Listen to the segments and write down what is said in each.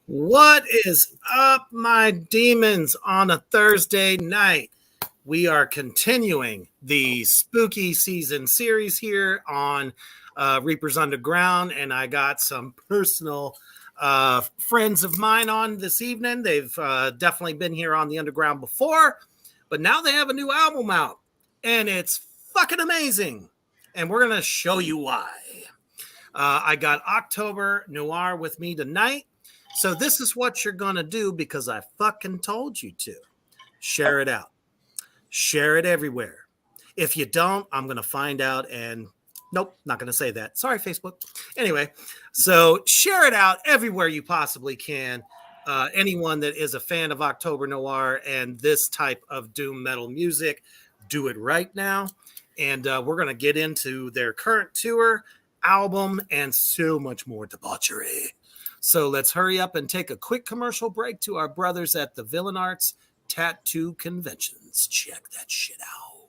What is up, my demons, on a Thursday night? We are continuing the spooky season series here on Reapers Underground, and I got some personal friends of mine on this evening. They've definitely been here on the Underground before, but now they have a new album out, and it's fucking amazing, and we're going to show you why. I got October Noir with me tonight. So this is what you're going to do because I fucking told you to. Share it out. Share it everywhere. If you don't, I'm going to find out and nope, not going to say that. Sorry, Facebook. Anyway, so share it out everywhere you possibly can. Anyone that is a fan of October Noir and this type of doom metal music, do it right now. And we're going to get into their current tour, album, and so much more debauchery. So let's hurry up and take a quick commercial break to our brothers at the Villain Arts Tattoo Conventions. Check that shit out.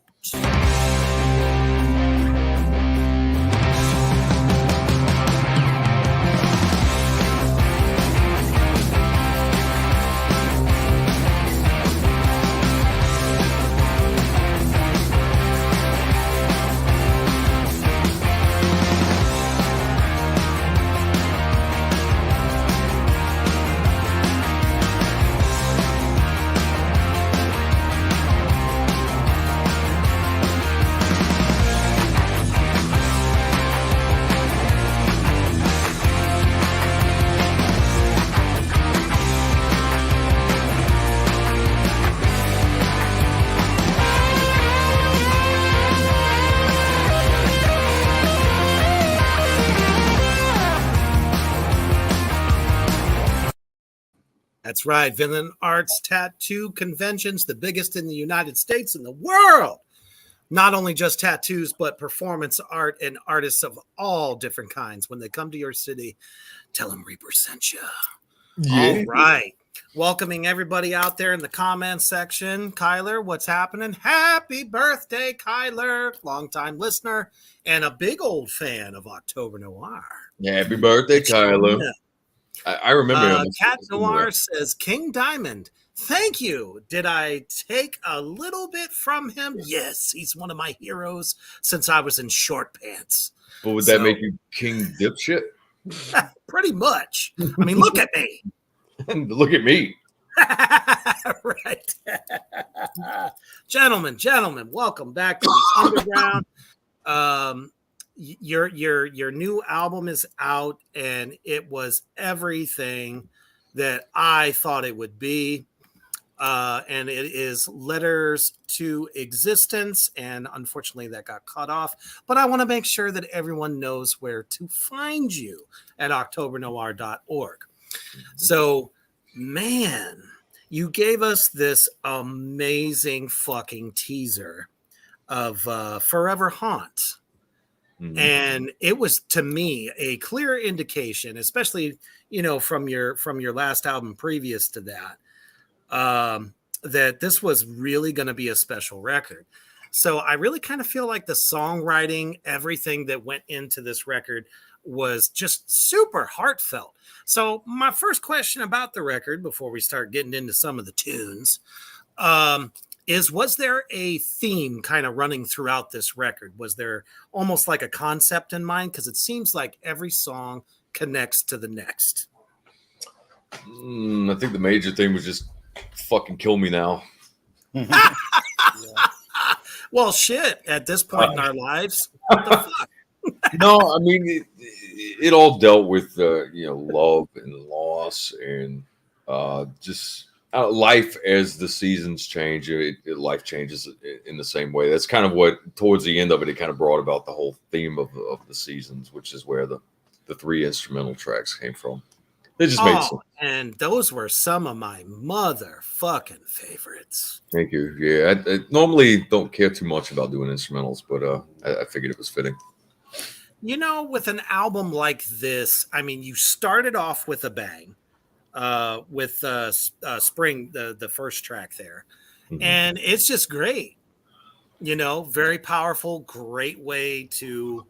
That's right. Villain Arts Tattoo Conventions, the biggest in the United States and the world. Not only just tattoos, but performance art and artists of all different kinds. When they come to your city, tell them Reaper sent you. Yeah. All right. Welcoming everybody out there in the comments section. Kyler, what's happening? Happy birthday, Kyler. Longtime listener and a big old fan of October Noir. Happy birthday, Kyler. Yeah. I remember. Cat Noir says, King Diamond, thank you. Did I take a little bit from him? Yes, he's one of my heroes since I was in short pants. But would that make you King Dipshit? Pretty much. I mean, look at me. Look at me. Right. Gentlemen, welcome back to the Underground. Your new album is out, and it was everything that I thought it would be. And it is Letters to Existence, and unfortunately that got cut off. But I want to make sure that everyone knows where to find you at octobernoir.org. So, man, you gave us this amazing fucking teaser of Forever Haunt. Mm-hmm. And it was, to me, a clear indication, especially, from your last album previous to that, that this was really going to be a special record. So I really kind of feel like the songwriting, everything that went into this record was just super heartfelt. So my first question about the record, before we start getting into some of the tunes, was there a theme kind of running throughout this record? Was there almost like a concept in mind? Because it seems like every song connects to the next. I think the major thing was just fucking kill me now. Well, shit, at this point in our lives, what the fuck? No, I mean it all dealt with love and loss and just life as the seasons change. Life changes in the same way. That's kind of what towards the end of it kind of brought about the whole theme of the seasons, which is where the three instrumental tracks came from. They just made sense. And those were some of my motherfucking favorites. Thank you. Yeah, I normally don't care too much about doing instrumentals, but I figured it was fitting. With an album like this, I mean, you started off with a bang with Spring, the first track there. Mm-hmm. And it's just great. Very powerful, great way to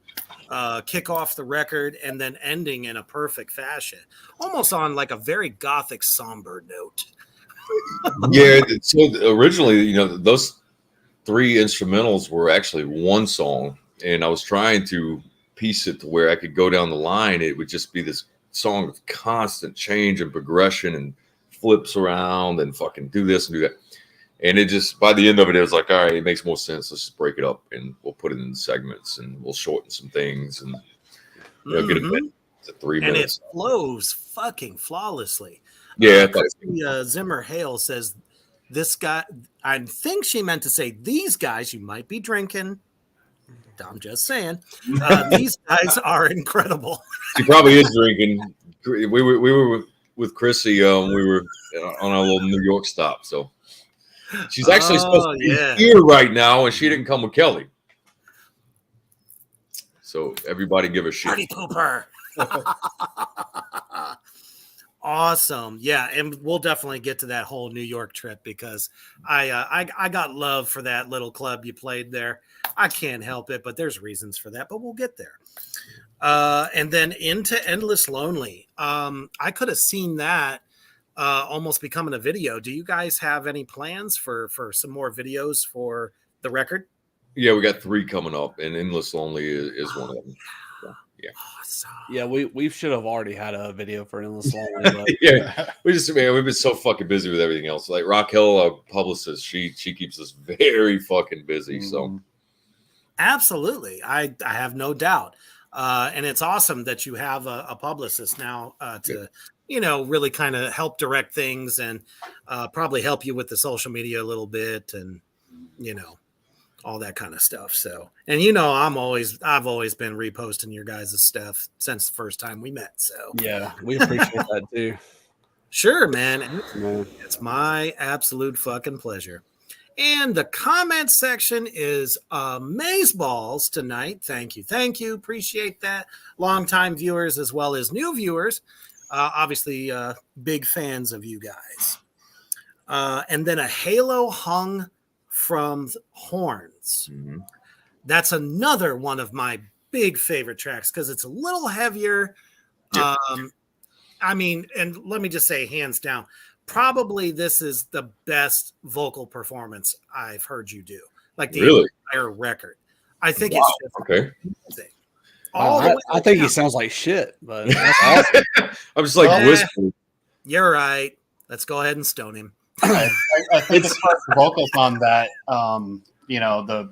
kick off the record and then ending in a perfect fashion, almost on like a very gothic, somber note. Yeah. So originally, those three instrumentals were actually one song, and I was trying to piece it to where I could go down the line. It would just be this song of constant change and progression and flips around and fucking do this and do that. And it just, by the end of it, it was like, all right, it makes more sense. Let's just break it up and we'll put it in segments and we'll shorten some things and get it to 3 minutes. And it flows fucking flawlessly. Yeah. Zimmer Hale says, this guy, I think she meant to say, these guys you might be drinking. I'm just saying, these guys are incredible. She probably is drinking. We were with Chrissy. We were on our little New York stop. So she's actually supposed to be here right now, and she didn't come with Kelly. So everybody give a shit. Party pooper. Awesome. Yeah, and we'll definitely get to that whole New York trip because I got love for that little club you played there. I can't help it, but there's reasons for that, but we'll get there. And then into Endless Lonely. I could have seen that almost becoming a video. Do you guys have any plans for some more videos for the record? Yeah, we got 3 coming up, and Endless Lonely is one of them. Yeah. Awesome. Yeah, we should have already had a video for Endless Lonely. But... yeah, we've been so fucking busy with everything else. Like Raquel, our publicist, she keeps us very fucking busy. So absolutely, I have no doubt, and it's awesome that you have a publicist now to really kind of help direct things and probably help you with the social media a little bit and all that kind of stuff. So, and I've always been reposting your guys' stuff since the first time we met. So yeah, we appreciate that too. Sure, man. It's my absolute fucking pleasure. And the comment section is amazeballs tonight. Thank you. Appreciate that. Longtime viewers as well as new viewers. Obviously, big fans of you guys. And then a halo hung from horns. Mm-hmm. That's another one of my big favorite tracks because it's a little heavier. Yeah. I mean, and let me just say, hands down, probably this is the best vocal performance I've heard you do. Like the entire record. I think it's just amazing. I think he sounds like shit, but that's awesome. I'm just like whispering. You're right. Let's go ahead and stone him. I think the first vocals on that,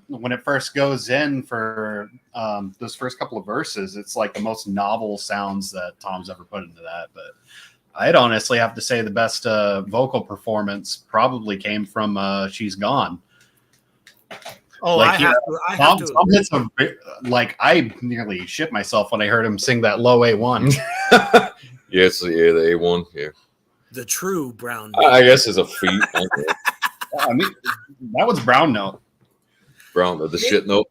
when it first goes in for those first couple of verses, it's like the most novel sounds that Tom's ever put into that. But I'd honestly have to say the best vocal performance probably came from "She's Gone." Oh, I have to. Tom hits I nearly shit myself when I heard him sing that low A1. Yes, the A1. Yeah. The true brown note. I guess is a feat. I mean, that was brown note. Brown, the shit note.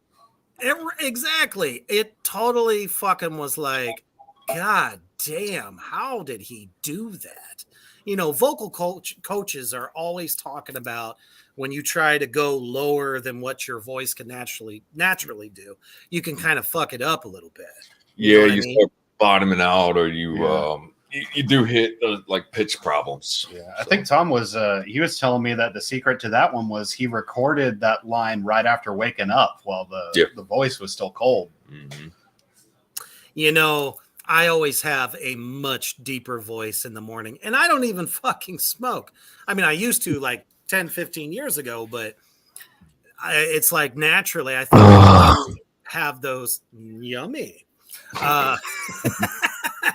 Exactly. It totally fucking was like, God damn, how did he do that? Vocal coaches are always talking about when you try to go lower than what your voice can naturally do, you can kind of fuck it up a little bit. You start bottoming out, or you do hit like pitch problems. Yeah, I think Tom was he was telling me that the secret to that one was he recorded that line right after waking up while the voice was still cold. Mm-hmm. I always have a much deeper voice in the morning, and I don't even fucking smoke. I mean, I used to like 10, 15 years ago, but it's like naturally I think have those yummy. Uh,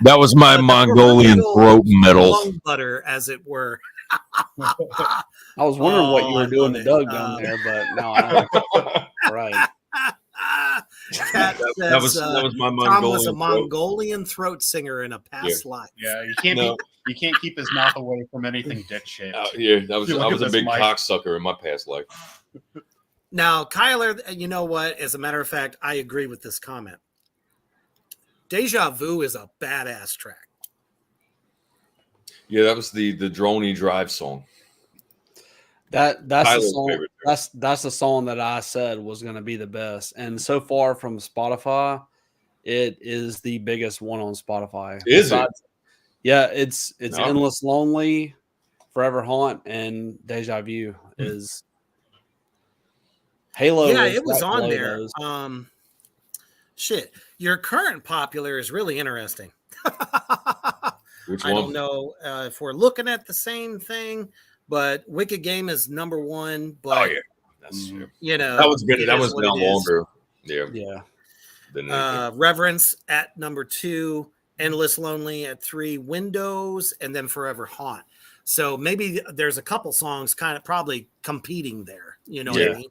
That was my Mongolian throat metal. lung butter, as it were. I was wondering what you Oh, I were doing love to it. Doug down there, but now I know. Right. Cat That says, was my Tom was a Mongolian throat. Mongolian throat singer in a past life. Yeah, you can't keep his mouth away from anything dick shaped. Yeah, I Look was at a this big mic. cocksucker in my past life. Now, Kyler, you know what? As a matter of fact, I agree with this comment. Deja Vu is a badass track. Yeah, that was the Droney Drive song. That's the Tyler's song. favorite. That's the song that I said was going to be the best, and so far from Spotify, it is the biggest one on Spotify. Is it? Yeah, it's No. Endless Lonely, Forever Haunt, and Deja Vu is Halo. Yeah, is it was right on below there. those. Shit, your current popular is really interesting. Which I one? don't know if we're looking at the same thing, but Wicked Game is number one. But Oh yeah, that's true. you know That was good. it That is was what now it is. longer. Yeah. Yeah. Than anything. Reverence at number 2, Endless Lonely at 3, Windows, and then Forever Haunt. So maybe there's a couple songs kind of probably competing there. You know what I mean?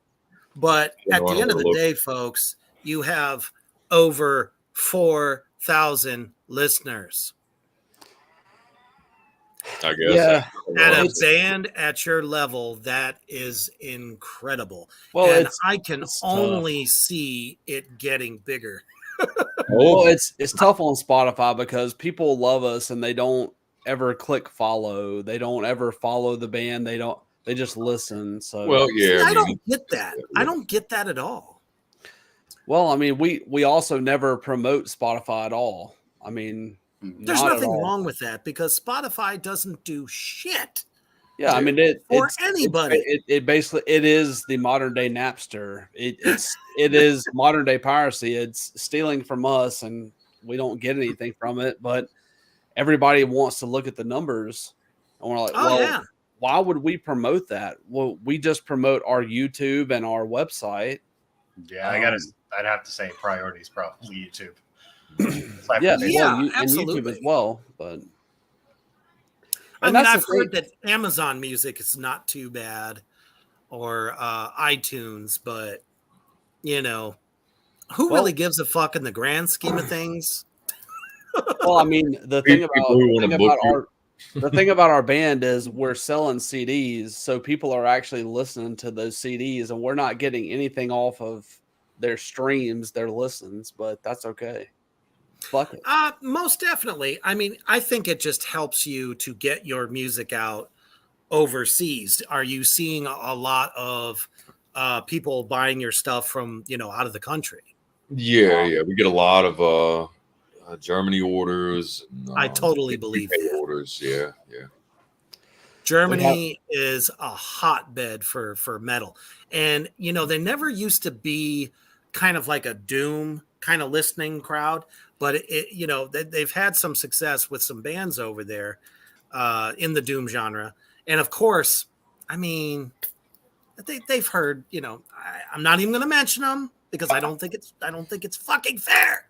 But at the end of the day, folks, you have over 4,000 listeners. I guess. Yeah. At a band at your level, that is incredible. Well, and I can it's only see it getting bigger. Well, it's tough on Spotify because people love us and they don't ever click follow. They don't ever follow the band. They just listen. So well, yeah. I don't get that. I don't get that at all. Well, I mean, we also never promote Spotify at all. I mean, there's nothing wrong with that because Spotify doesn't do shit. Yeah, I mean, it's anybody. It basically it is the modern day Napster. It is modern day piracy. It's stealing from us, and we don't get anything from it. But everybody wants to look at the numbers, and we're like, why would we promote that? Well, we just promote our YouTube and our website. Yeah, I'd have to say priority is probably YouTube. Absolutely. And YouTube as well, but. I mean, I've heard that Amazon Music is not too bad, or iTunes, but you know, who really gives a fuck in the grand scheme of things? Well, I mean, the thing about our band is we're selling CDs, so people are actually listening to those CDs, and we're not getting anything off of their streams, their listens, but that's okay. Fuck it. Most definitely. I mean, I think it just helps you to get your music out overseas. Are you seeing a lot of people buying your stuff from, out of the country? Yeah. We get a lot of Germany orders. I totally believe that. Orders. Yeah. Germany is a hotbed for metal. And, they never used to be kind of like a doom kind of listening crowd. But they've had some success with some bands over there in the doom genre, and of course, I mean, they've heard. I'm not even going to mention them because I don't think it's fucking fair.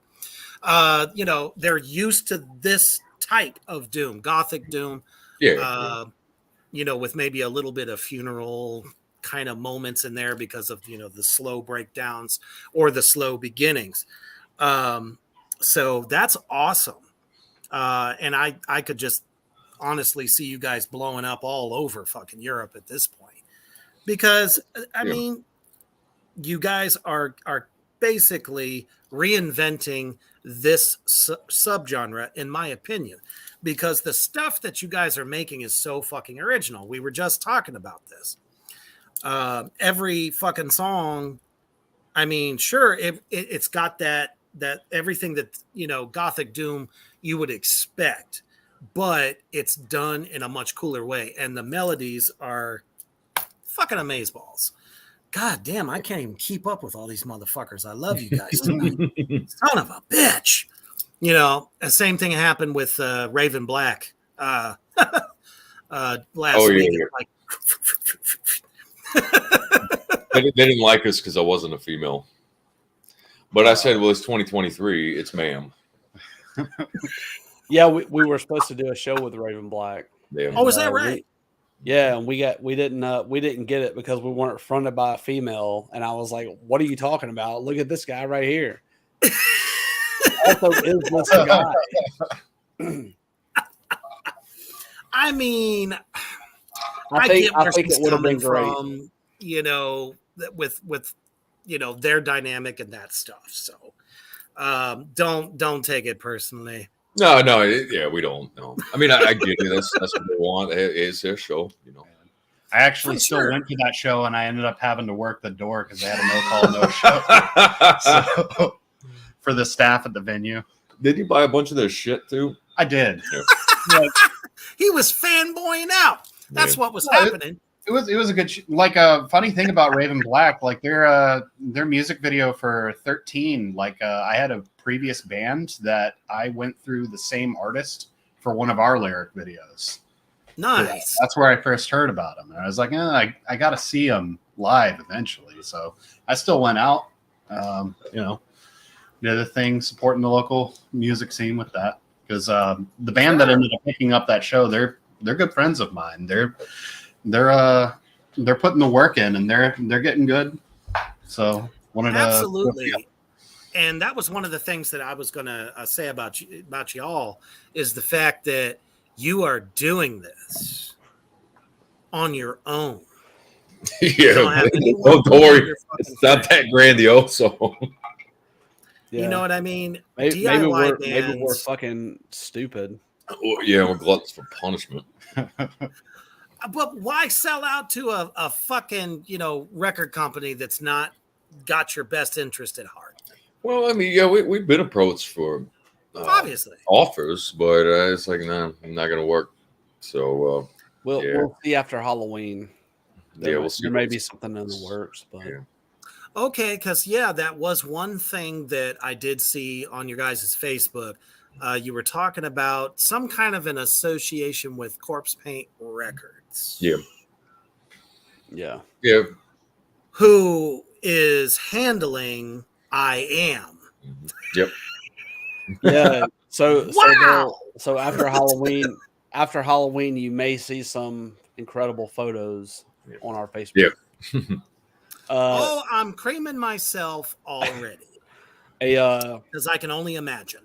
They're used to this type of doom, gothic doom. Yeah. With maybe a little bit of funeral kind of moments in there because of the slow breakdowns or the slow beginnings. So that's awesome. And I could just honestly see you guys blowing up all over fucking Europe at this point. Because, I mean, you guys are basically reinventing this subgenre, in my opinion. Because the stuff that you guys are making is so fucking original. We were just talking about this. Every fucking song, I mean, sure, it's got that everything that gothic doom you would expect, but it's done in a much cooler way, and the melodies are fucking amazeballs. God damn, I can't even keep up with all these motherfuckers. I love you guys tonight. Son of a bitch. The same thing happened with Raven Black last week. They didn't like us because I wasn't a female. But I said, well, it's 2023. It's ma'am. Yeah, we were supposed to do a show with Raven Black. Yeah. Oh, is that right? Yeah, and we didn't get it because we weren't fronted by a female. And I was like, "What are you talking about? Look at this guy right here." Also, is this guy? I mean, I think get it would have been great. from, you know, with you know, their dynamic and that stuff. So don't take it personally. No, yeah, we don't know. I mean, I get it. That's what they want. It's their show, you know. I actually For still sure. went to that show, and I ended up having to work the door because they had a no call, no show. So, for the staff at the venue. Did you buy a bunch of their shit too? I did. Yeah. He was fanboying out. That's what was Yeah, happening. It was a good like a funny thing about Raven Black, like their music video for 13. Like I had a previous band that I went through the same artist for one of our lyric videos. Nice. That's where I first heard about him, and I was like, I got to see him live eventually. So I still went out, you know, did the thing, supporting the local music scene with that, because the band that ended up picking up that show, they're good friends of mine. They're putting the work in, and they're getting good. So wanted to Absolutely. And that was one of the things that I was going to say about y'all is the fact that you are doing this on your own. Yeah, don't have anyone don't pulling worry. your fucking It's not that grandiose. So Yeah. You know what I mean? Maybe DIY we're bands. fucking stupid. yeah, we're gluttons for punishment. But why sell out to a fucking, you know, record company that's not got your best interest at heart? Well, I mean, yeah, we've been approached for Obviously. offers, but it's like, no, not gonna work. So We'll see after Halloween. we'll see. There may be something in the works, but Yeah. Okay, because that was one thing that I did see on your guys' Facebook. You were talking about some kind of an association with Corpse Paint Records. Yeah. yeah. Yeah. Who is handling I Am. Yep. Yeah. So Wow. so after Halloween, you may see some incredible photos on our Facebook. Yeah. I'm creaming myself already. Because I can only imagine.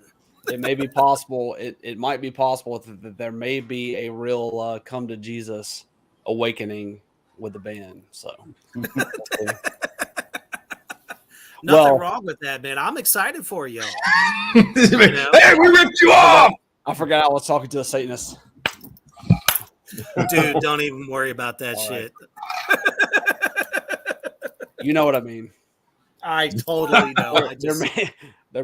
it may be possible. It might be possible that there may be a real come to Jesus awakening with the band. So Nothing wrong with that, man. I'm excited for y'all. Hey, we ripped you off. I forgot I was talking to a Satanist. Dude, don't even worry about that All shit. You know what I mean. I totally know.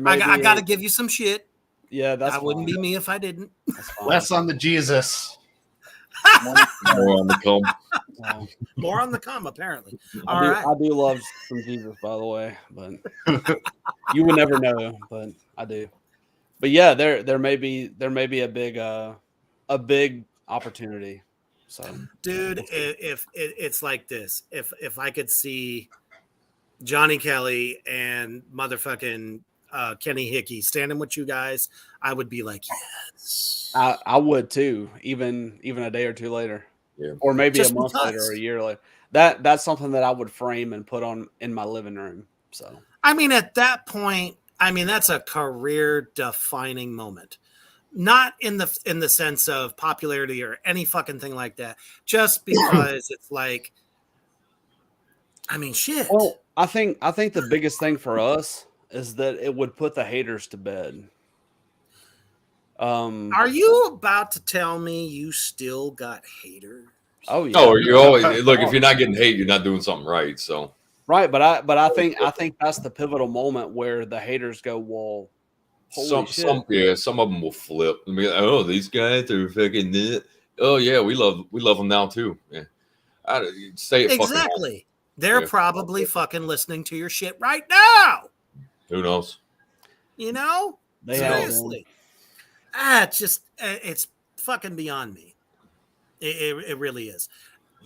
I got to give you some shit. Yeah, that wouldn't be me if I didn't. less on the Jesus. More on the comb. More on the come, apparently. I do love some Jesus, by the way, but you would never know. But I do. But yeah, there may be a big opportunity. So, dude, if it's like this, if I could see Johnny Kelly and motherfucking Kenny Hickey standing with you guys, I would be like, yes. I would too, even a day or two later. Yeah. Or maybe Just a month because. later or a year later. That's something that I would frame and put on in my living room. So I mean, at that point, that's a career defining moment. Not in the sense of popularity or any fucking thing like that. Just because it's like, shit. Well, I think the biggest thing for us is that it would put the haters to bed. Are you about to tell me you still got haters? Oh yeah. Oh, you always look. If you're not getting hate, you're not doing something right. So right, but I think that's the pivotal moment where the haters go, well, holy shit. Some of them will flip and be like, oh, these guys are fucking it. Oh yeah, we love them now too. Yeah, say it exactly. They're probably fucking listening to your shit right now. Who knows? You know, They seriously. It's fucking beyond me. It really is.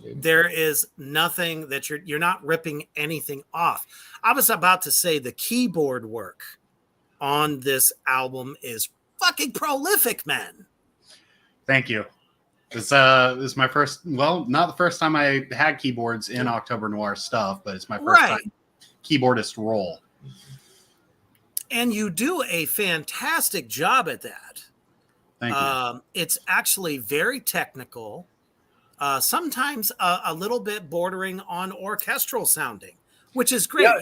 There is nothing that you're not ripping anything off. I was about to say the keyboard work on this album is fucking prolific, man. Thank you. This is my first, well, not the first time I had keyboards in October Noir stuff, but it's my first time keyboardist role. And you do a fantastic job at that. Thank you. It's actually very technical, sometimes a little bit bordering on orchestral sounding, which is great. Yeah.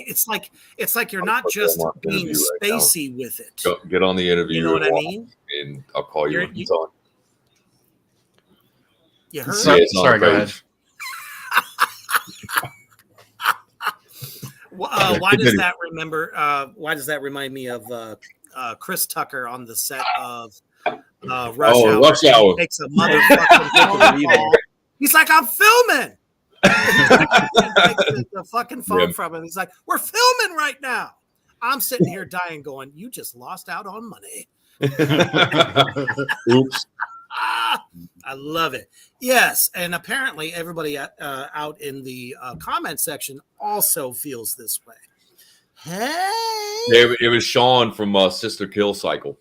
It's like you're not just being spacey with it. Get on the interview. You know what I mean? And I'll call you when it's on. You heard? Sorry, go ahead. Why does that remind me of Chris Tucker on the set of Rush Hour? Rush Hour. He takes a motherfucking he's like, I'm filming. the fucking phone from him. He's like, we're filming right now. I'm sitting here dying, going, you just lost out on money. Oops. I love it. Yes, and apparently everybody out in the comment section also feels this way. Hey, it was Sean from Sister Kill Cycle.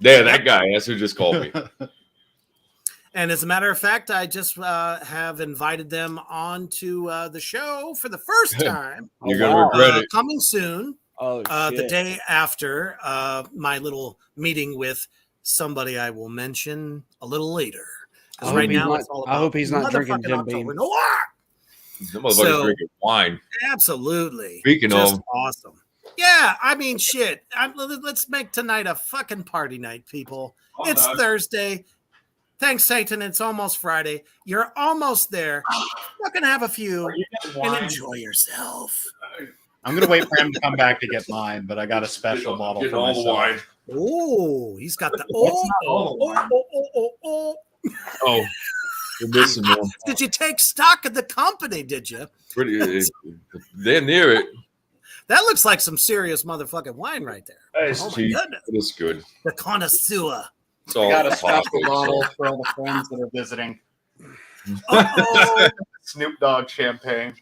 Yeah, that guy. That's who just called me. And as a matter of fact, I just have invited them onto the show for the first time. You're gonna regret it. Coming soon. The day after my little meeting with somebody I will mention a little later. Because right now it's all about I hope he's not drinking Jim Beam. Noir. Some motherfuckers drinking wine. Absolutely. Speaking just of, awesome. Yeah, I mean, shit. Let's make tonight a fucking party night, people. It's Thursday. Thanks, Satan. It's almost Friday. You're almost there. Fucking have a few and enjoy yourself. I'm gonna wait for him to come back to get mine, but I got a special bottle for myself. The wine. Oh, he's got the Oh, you're missing one. Did you take stock of the company? Did you? Pretty. They're near it. That looks like some serious motherfucking wine right there. It's cheap. It is good. The connoisseur. I got a special bottle for all the friends that are visiting. Snoop Dogg champagne.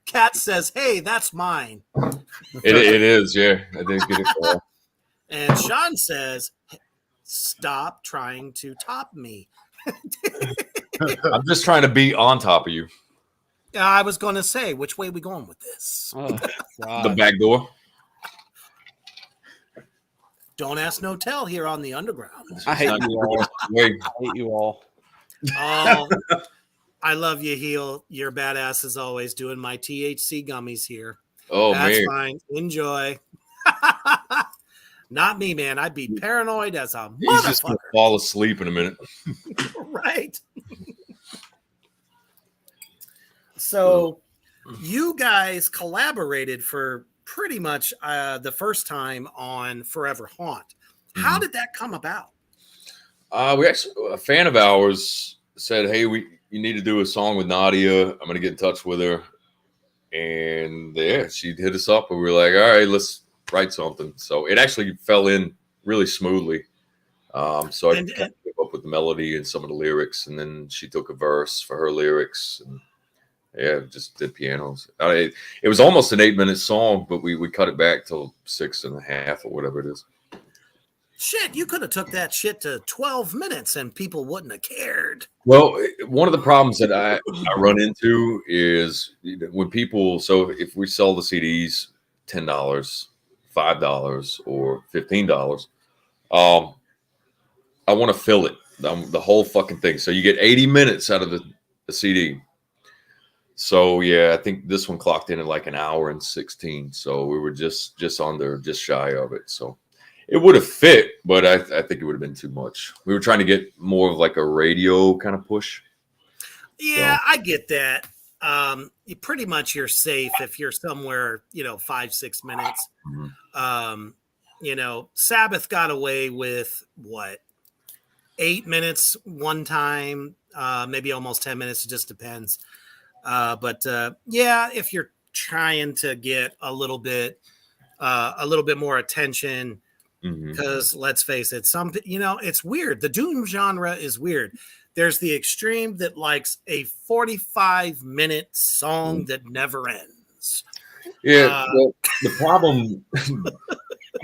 Kat says, "Hey, that's mine." It is, yeah. I didn't get it. And Sean says, "Stop trying to top me." I'm just trying to be on top of you. I was going to say, which way are we going with this? Oh, the back door. Don't ask, no tell here on the underground. I hate you all. I hate you all. Oh, I love you, Heel. You're badass as always. Doing my THC gummies here. Oh, that's man. fine. Enjoy. Not me, man. I'd be paranoid as a He's motherfucker. just gonna fall asleep in a minute. Right. So you guys collaborated for pretty much the first time on Forever Haunt. How did that come about? We actually, a fan of ours said, "Hey, you need to do a song with Nadia. I'm going to get in touch with her." And yeah, she hit us up and we were like, all right, let's write something. So it actually fell in really smoothly. So I kind of came up with the melody and some of the lyrics, and then she took a verse for her lyrics, and yeah, just did pianos. It was almost an 8-minute song, but we cut it back to 6.5 or whatever it is. Shit, you could have took that shit to 12 minutes and people wouldn't have cared. Well, one of the problems that I run into is when people, so if we sell the CDs $10, $5, or $15, I want to fill it, the whole fucking thing. So you get 80 minutes out of the CD. So yeah, I think this one clocked in at like 1 hour and 16. So we were just shy of it. So it would have fit, but I think it would have been too much. We were trying to get more of like a radio kind of push. Yeah, so I get that. You pretty much you're safe if you're somewhere, 5-6 minutes. Mm-hmm. Sabbath got away with what, 8 minutes one time, maybe almost 10 minutes. It just depends. But yeah, if you're trying to get a little bit more attention, because let's face it, it's weird. The doom genre is weird. There's the extreme that likes a 45-minute song that never ends. Yeah, the problem. I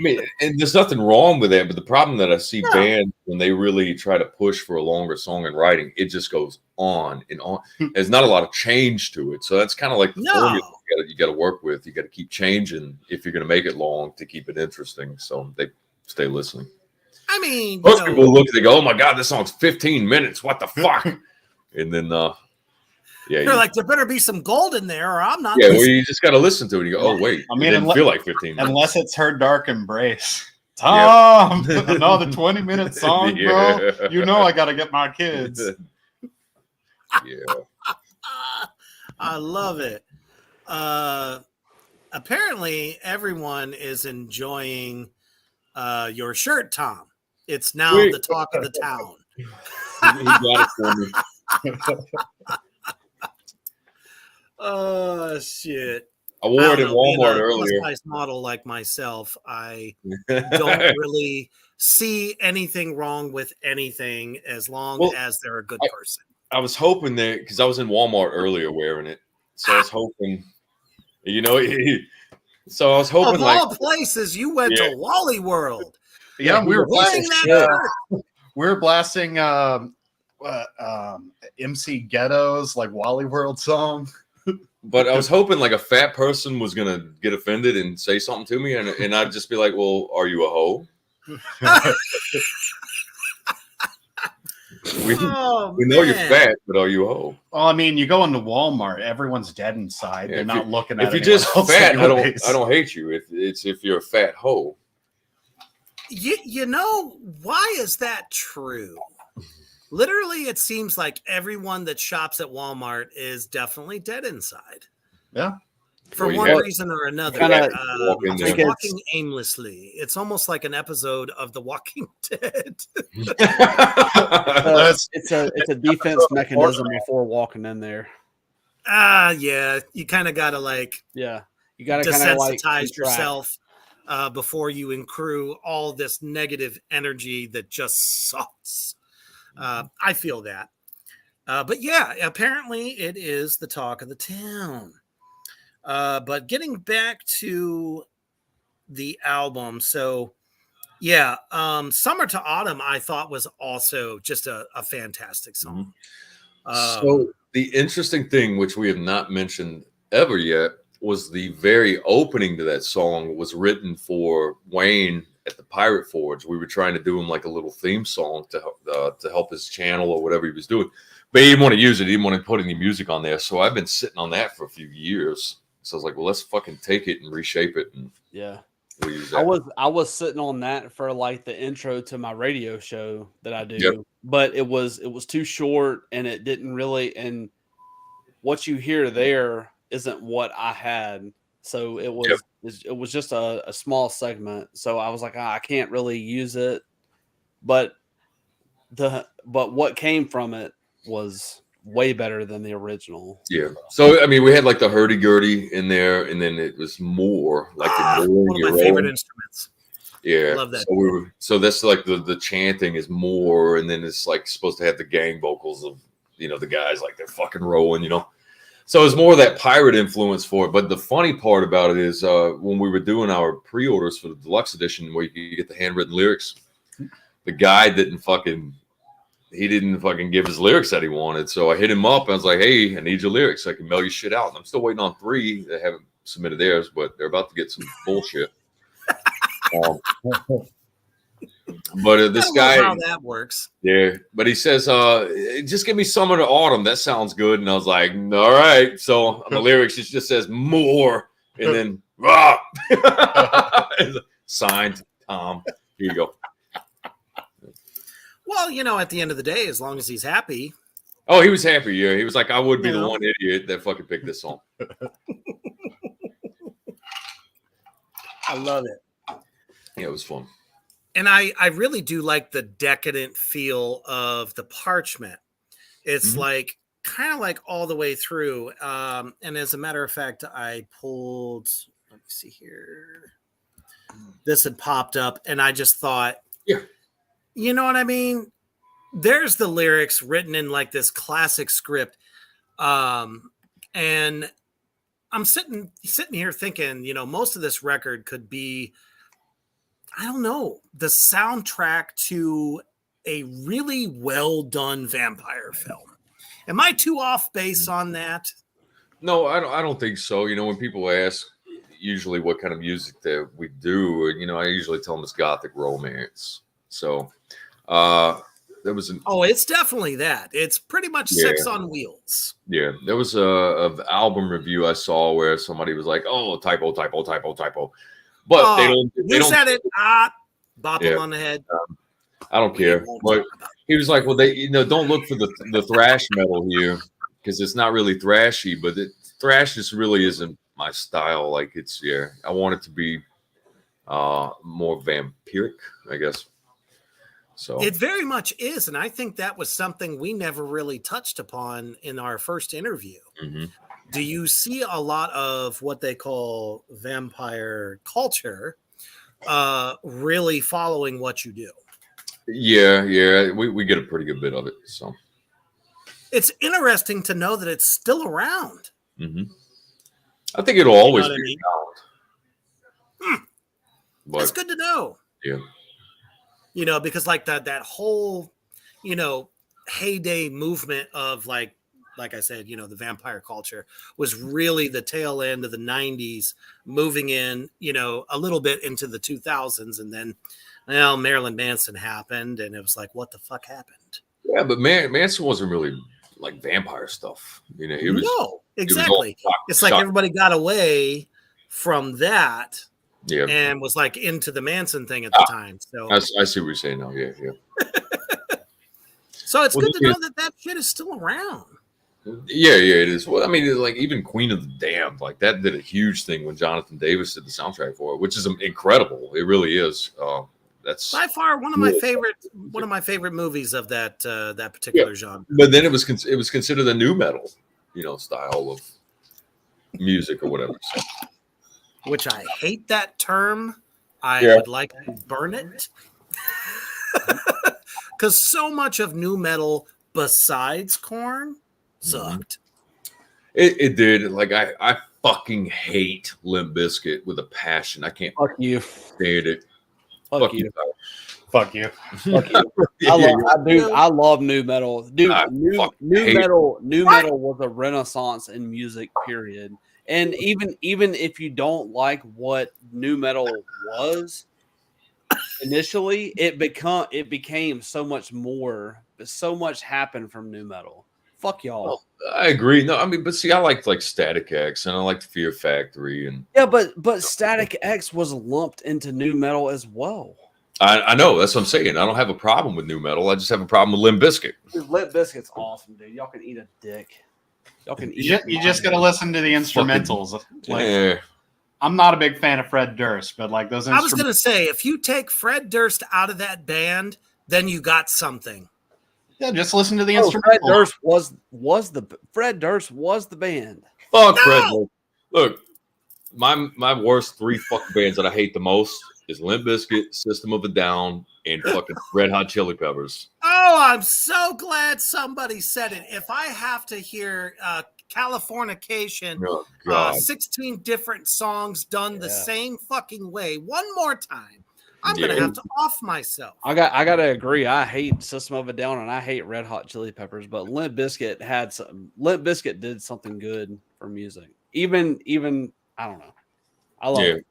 mean, and there's nothing wrong with that, but the problem that I see bands when they really try to push for a longer song in writing, it just goes on and on. There's not a lot of change to it, so that's kind of like the formula you got to work with. You got to keep changing if you're going to make it long to keep it interesting. So they stay listening. I mean, most people look, they go, "Oh my god, this song's 15 minutes. What the fuck?" And then, they're like, "There better be some gold in there, or I'm not." Yeah, well, you just got to listen to it. And you go, "Oh wait, I mean, it didn't feel like 15 minutes." Unless it's Her Dark Embrace. Tom, another 20-minute song, bro. You know I got to get my kids. Yeah. I love it. Apparently, everyone is enjoying your shirt, Tom. It's now the talk of the town. He got it for me. Oh, shit. I wore it in Walmart earlier. Nice model like myself, I don't really see anything wrong with anything as long as they're a good person. I was hoping that because I was in Walmart earlier wearing it, so I was hoping, so I was hoping of all places you went to Wally World. Yeah, we were blasting MC Ghetto's like Wally World song. But I was hoping like a fat person was gonna get offended and say something to me, and I'd just be like, "Well, are you a hoe?" we know you're fat, but are you a hoe? Well, I mean, you go into Walmart, everyone's dead inside. They're not looking at. If you're just fat, I don't hate you. If you're a fat hoe. You know, why is that true? Literally, it seems like everyone that shops at Walmart is definitely dead inside. Yeah. For one reason or another. Just walking aimlessly. It's almost like an episode of The Walking Dead. It's a defense mechanism before walking in there. Yeah. You kind of got to you got to desensitize yourself before you accrue all this negative energy that just sucks. I feel that. But yeah, apparently it is the talk of the town. But getting back to the album. So yeah, Summer to Autumn, I thought was also just a fantastic song. So the interesting thing, which we have not mentioned ever yet, was the very opening to that song was written for Wayne at the Pirate Forge. We were trying to do him like a little theme song to help his channel or whatever he was doing, but he didn't want to use it. He didn't want to put any music on there. So I've been sitting on that for a few years. So I was like, well, let's fucking take it and reshape it. And we'll use that. I was sitting on that for like the intro to my radio show that I do, but it was too short and it didn't really. And what you hear there isn't what I had. So it was just a small segment. So I was like, I can't really use it. But what came from it was way better than the original. Yeah. So I mean, we had like the hurdy-gurdy in there, and then it was more like the one of my favorite instruments. Yeah. I love that. So that's like the chanting is more, and then it's like supposed to have the gang vocals of the guys like they're fucking rolling, So it's more of that pirate influence for it. But the funny part about it is when we were doing our pre-orders for the deluxe edition where you get the handwritten lyrics, the guy didn't fucking give his lyrics that he wanted. So I hit him up and I was like, hey, I need your lyrics so I can mail you shit out. And I'm still waiting on 3 that haven't submitted theirs, but they're about to get some bullshit. But this guy, how that works. Yeah, but he says, just give me Summer to Autumn. That sounds good. And I was like, all right. So on the lyrics, it just says more. And then, signed, Tom. Here you go. Well, at the end of the day, as long as he's happy. Oh, he was happy. Yeah, he was like, I would be the one idiot that fucking picked this song. I love it. Yeah, it was fun. And I really do like the decadent feel of the Parchment. It's like kind of like all the way through. And as a matter of fact, I pulled, let me see here. This had popped up and I just thought, you know what I mean? there's the lyrics written in like this classic script. And I'm sitting here thinking, you know, most of this record could be, I don't know, the soundtrack to a really well done vampire film. Am I too off base on that? No, I don't think so. You know, when people ask usually what kind of music that we do, you know, I usually tell them it's gothic romance. So there was an Oh, it's definitely that. It's pretty much Sex on Wheels. Yeah, there was a album review I saw where somebody was like, "Oh, typo," but they don't said it. Bop him on the head. I don't care. But he was like, "Well, don't look for the thrash metal here because it's not really thrashy, but thrash just really isn't my style. Like I want it to be more vampiric, I guess." So it very much is, and I think that was something we never really touched upon in our first interview. Mm-hmm. Do you see a lot of what they call vampire culture really following what you do? Yeah, we get a pretty good bit of it. So it's interesting to know that it's still around. Mm-hmm. I think it'll always be around. But that's good to know. Yeah. You know, because like that whole, you know, heyday movement of like I said, you know, the vampire culture was really the tail end of the 90s, moving in, you know, a little bit into the 2000s. And then, well, Marilyn Manson happened and it was like, what the fuck happened? Yeah, but Manson wasn't really like vampire stuff. You know, it was. No, exactly. It's like everybody got away from that. Yeah, and was like into the Manson thing at the time. So I see what you're saying now. Yeah. So it's good to know that shit is still around. Yeah, it is. Well, I mean, like even Queen of the Damned, like that did a huge thing when Jonathan Davis did the soundtrack for it, which is incredible. It really is. That's by far one of my favorite movies of that particular genre. But then it was considered a new metal, you know, style of music or whatever. So. Which I hate that term. I would like to burn it. Because so much of new metal besides Korn sucked. It did. Like I fucking hate Limp Bizkit with a passion. I can't stand it. Fuck you. Fuck you. Fuck you. I love new metal. Dude, new metal was a renaissance in music, period. And even if you don't like what new metal was initially, it became so much more. So much happened from new metal. Fuck y'all. Well, I agree. No, I mean, but see, I liked like Static X and I liked Fear Factory and but Static X was lumped into new metal as well. I know, that's what I'm saying. I don't have a problem with new metal. I just have a problem with Limp Bizkit. Limp Bizkit's awesome, dude. Y'all can eat a dick. Y'all can eat. You just gotta listen to the instrumentals. I'm not a big fan of Fred Durst, but like those. I was gonna say, if you take Fred Durst out of that band, then you got something. Yeah, just listen to the instrumentals. Fred Durst was the band. Fuck Fred Durst. Look, my worst three fucking bands that I hate the most is Limp Bizkit, System of a Down, and fucking Red Hot Chili Peppers. Oh, I'm so glad somebody said it. If I have to hear Californication, 16 different songs done the same fucking way one more time, I'm gonna have to off myself. I gotta agree. I hate System of a Down and I hate Red Hot Chili Peppers, but Limp Bizkit did something good for music. Even I don't know. I love it.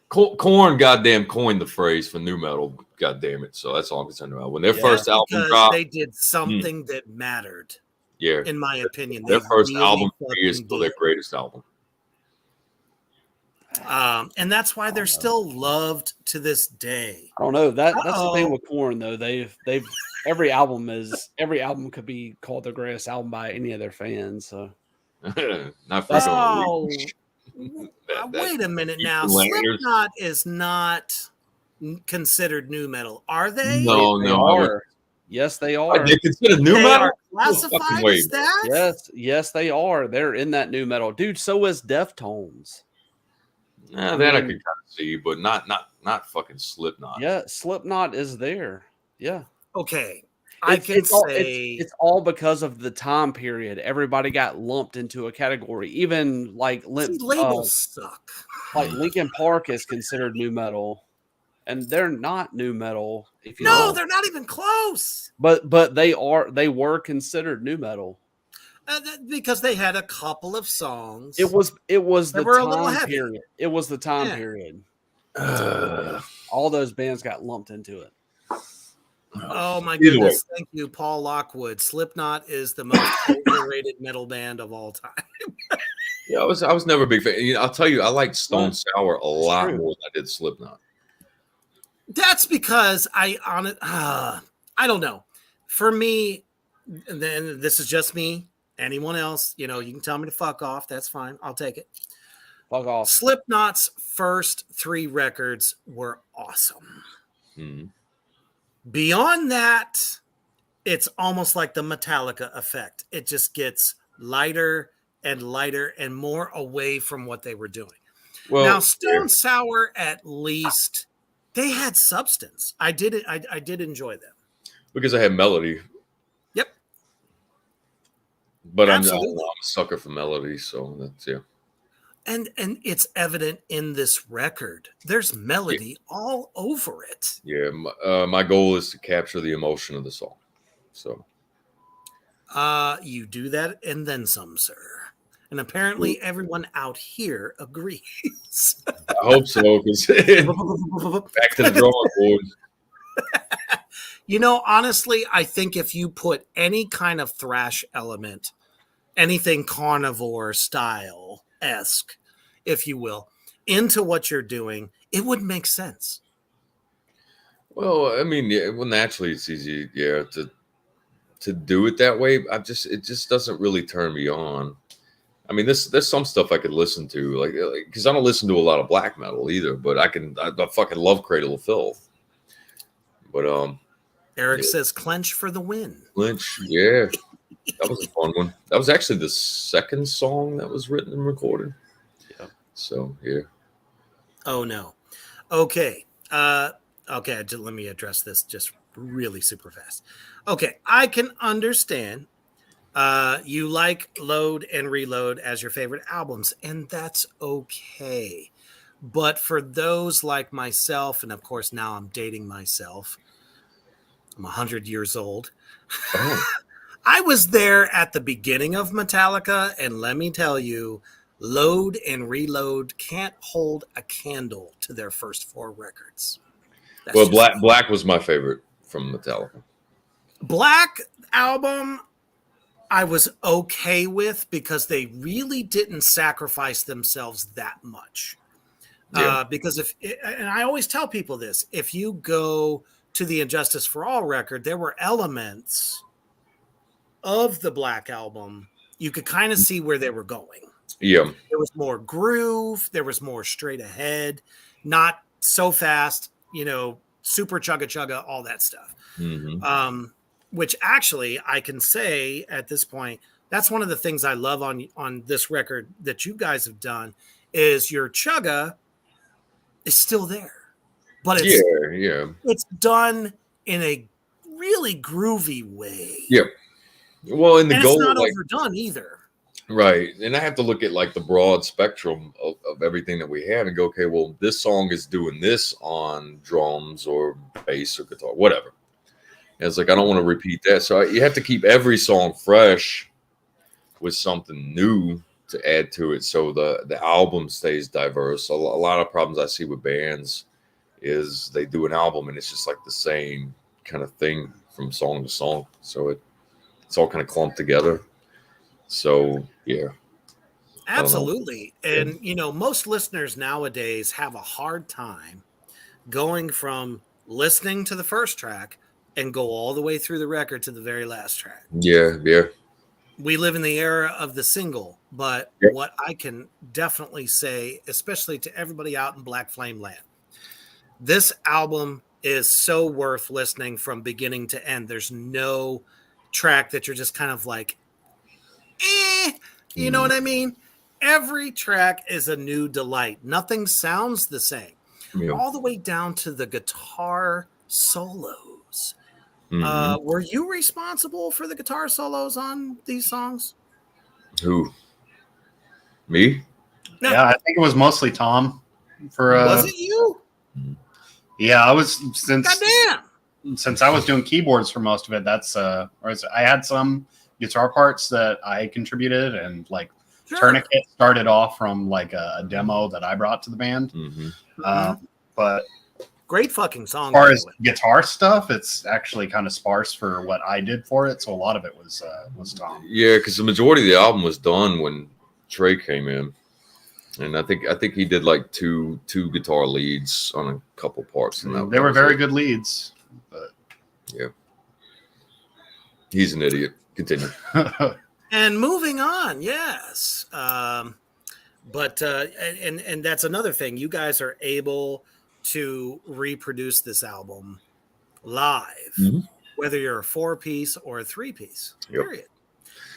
Korn goddamn coined the phrase for new metal, goddamn it. So that's all I'm concerned about. When their first album dropped, they did something that mattered. Yeah. In my opinion. Their first album is still their greatest album. And that's why they're still loved to this day. I don't know. That's the thing with Korn though. They've every album could be called their greatest album by any of their fans. So not for wait a minute now. Slipknot is not considered new metal, are they? No, they are. Yes, they are. They considered new metal. Classified as that? Yes, they are. They're in that new metal, dude. So is Deftones. Yeah, that I could kind of see, but not fucking Slipknot. Yeah, Slipknot is there. Yeah. Okay. I can it's all because of the time period. Everybody got lumped into a category. Even like labels suck. Like Linkin Park is considered new metal, and they're not new metal. If you No, they're not even close. But they were considered new metal because they had a couple of songs. It was the time period. It was the time period. All those bands got lumped into it. Oh my goodness! Thank you, Paul Lockwood. Slipknot is the most overrated metal band of all time. Yeah, I was never a big fan. You know, I'll tell you, I liked Stone Sour a lot more than I did Slipknot. That's because I don't know. For me, then this is just me. Anyone else, you can tell me to fuck off. That's fine. I'll take it. Fuck off. Slipknot's first 3 records were awesome. Mm-hmm. Beyond that, it's almost like the Metallica effect. It just gets lighter and lighter and more away from what they were doing. Well, now, Stone Sour, at least, they had substance. I did enjoy them. Because I had melody. Yep. But I'm a sucker for melody, so that's And it's evident in this record. There's melody all over it. Yeah, my goal is to capture the emotion of the song. So, you do that and then some, sir. And apparently, everyone out here agrees. I hope so. Because back to the drawing board. Honestly, I think if you put any kind of thrash element, anything carnivore style-esque, if you will, into what you're doing, it would make sense. Well, I mean, naturally it's easy, to do it that way. It just doesn't really turn me on. I mean, there's some stuff I could listen to, like because I don't listen to a lot of black metal either, but I fucking love Cradle of Filth. But Eric says clench for the win. Clench, yeah. That was a fun one. That was actually the second song that was written and recorded. Yeah. So, yeah. Oh, no. Okay. Okay. Let me address this just really super fast. Okay. I can understand you like Load and Reload as your favorite albums, and that's okay. But for those like myself, and of course now I'm dating myself, I'm 100 years old. Oh. I was there at the beginning of Metallica, and let me tell you, Load and Reload can't hold a candle to their first 4 records. Well, Black was my favorite from Metallica. Black album I was okay with because they really didn't sacrifice themselves that much. Yeah. Because and I always tell people this, if you go to the Injustice for All record, there were elements of the Black album, you could kind of see where they were going. Yeah. There was more groove. There was more straight ahead, not so fast, super chugga, all that stuff. Mm-hmm. Which actually I can say at this point, that's one of the things I love on this record that you guys have done is your chugga is still there. But it's done in a really groovy way. Yeah. Well, and it's not overdone either. Right. And I have to look at like the broad spectrum of everything that we have and go, okay, well, this song is doing this on drums or bass or guitar, whatever. And it's like, I don't want to repeat that. So you have to keep every song fresh with something new to add to it. So the album stays diverse. A lot of problems I see with bands is they do an album and it's just like the same kind of thing from song to song. So it's all kind of clumped together. So, yeah. Absolutely. And, most listeners nowadays have a hard time going from listening to the first track and go all the way through the record to the very last track. Yeah, yeah. We live in the era of the single, but what I can definitely say, especially to everybody out in Black Flame Land, this album is so worth listening from beginning to end. There's no track that you're just kind of like, you know what I mean? Every track is a new delight. Nothing sounds the same. All the way down to the guitar solos. Were you responsible for the guitar solos on these songs? Who? Me? No. Yeah, I think it was mostly Tom. Was it you? Yeah, I was since I was doing keyboards for most of it. I had some guitar parts that I contributed, and like Tourniquet started off from like a demo that I brought to the band. But great fucking song. As far as guitar stuff, it's actually kind of sparse for what I did for it. So a lot of it was Tom. Yeah, because the majority of the album was done when Trey came in, and I think he did like two guitar leads on a couple parts. And they were very good leads. But yeah, he's an idiot. Continue. And moving on, yes. But and that's another thing. You guys are able to reproduce this album live, whether you're a 4-piece or a 3-piece. Period.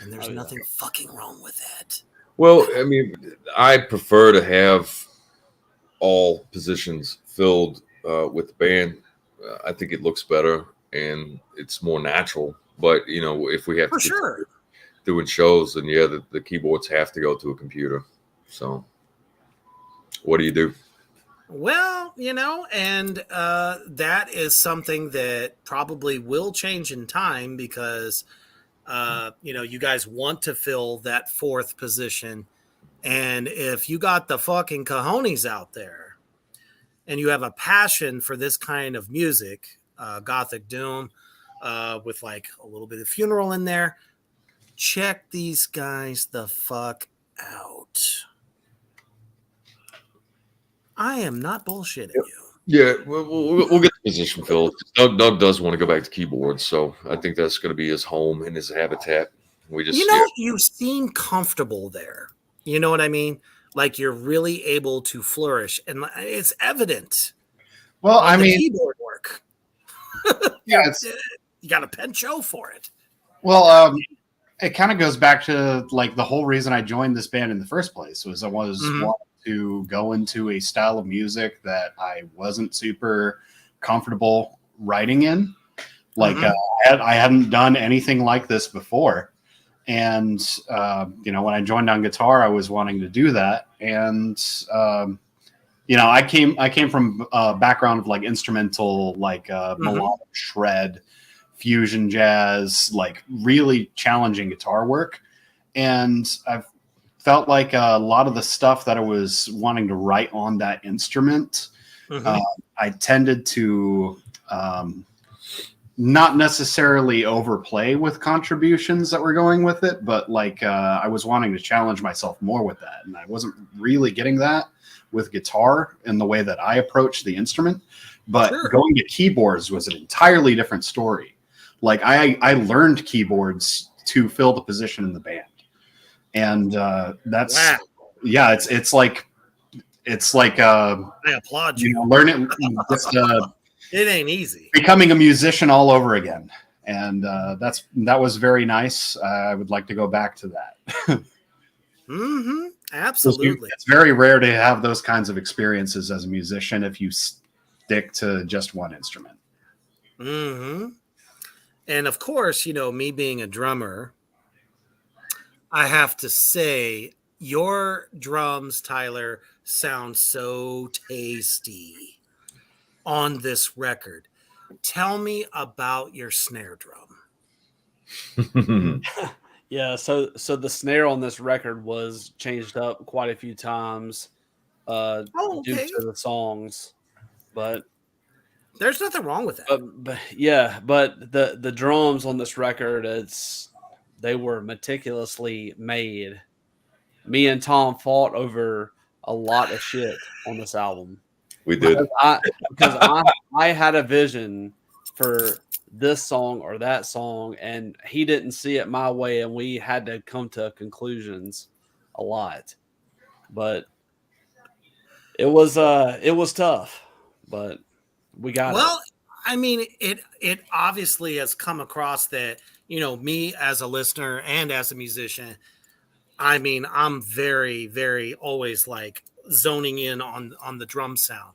And there's nothing fucking wrong with that. Well, I mean, I prefer to have all positions filled with the band. I think it looks better and it's more natural. But you know, if we have to doing shows, then yeah, the keyboards have to go to a computer. So, what do you do? Well, you know, and that is something that probably will change in time because, you know, you guys want to fill that 4th position. And if you got the fucking cojones out there and you have a passion for this kind of music, Gothic Doom, with like a little bit of funeral in there, check these guys the fuck out. I am not bullshitting you. Yeah, we'll get the position filled. Doug does want to go back to keyboards, so I think that's going to be his home and his habitat. We just, you seem comfortable there. You know what I mean? Like you're really able to flourish, and it's evident. Well, I mean, keyboard work. Yeah, you got a pencho for it. Well, it kind of goes back to like the whole reason I joined this band in the first place was I was wanting to go into a style of music that I wasn't super comfortable writing in. Like I hadn't done anything like this before. And, you know, when I joined on guitar, I was wanting to do that. And, you know, I came from a background of like instrumental, like melodic shred, fusion jazz, like really challenging guitar work. And I've felt like a lot of the stuff that I was wanting to write on that instrument, I tended to not necessarily overplay with contributions that were going with it, but like I was wanting to challenge myself more with that. And I wasn't really getting that with guitar in the way that I approached the instrument. But going to keyboards was an entirely different story. Like I learned keyboards to fill the position in the band. And that's it's like I applaud you. You know, learn it just it ain't easy. Becoming a musician all over again. And that was very nice. I would like to go back to that. Absolutely. It's very rare to have those kinds of experiences as a musician if you stick to just one instrument. And of course, you know, me being a drummer, I have to say your drums, Tyler, sound so tasty on this record. Tell me about your snare drum. Yeah, so the snare on this record was changed up quite a few times due to the songs, but there's nothing wrong with that. But the drums on this record, they were meticulously made. Me and Tom fought over a lot of shit on this album. We did. Because I had a vision for this song or that song, and he didn't see it my way, and we had to come to conclusions a lot. But it was tough, but we got it. Well, I mean, it obviously has come across that, you know, me as a listener and as a musician, I mean, I'm very, very always like zoning in on the drum sound.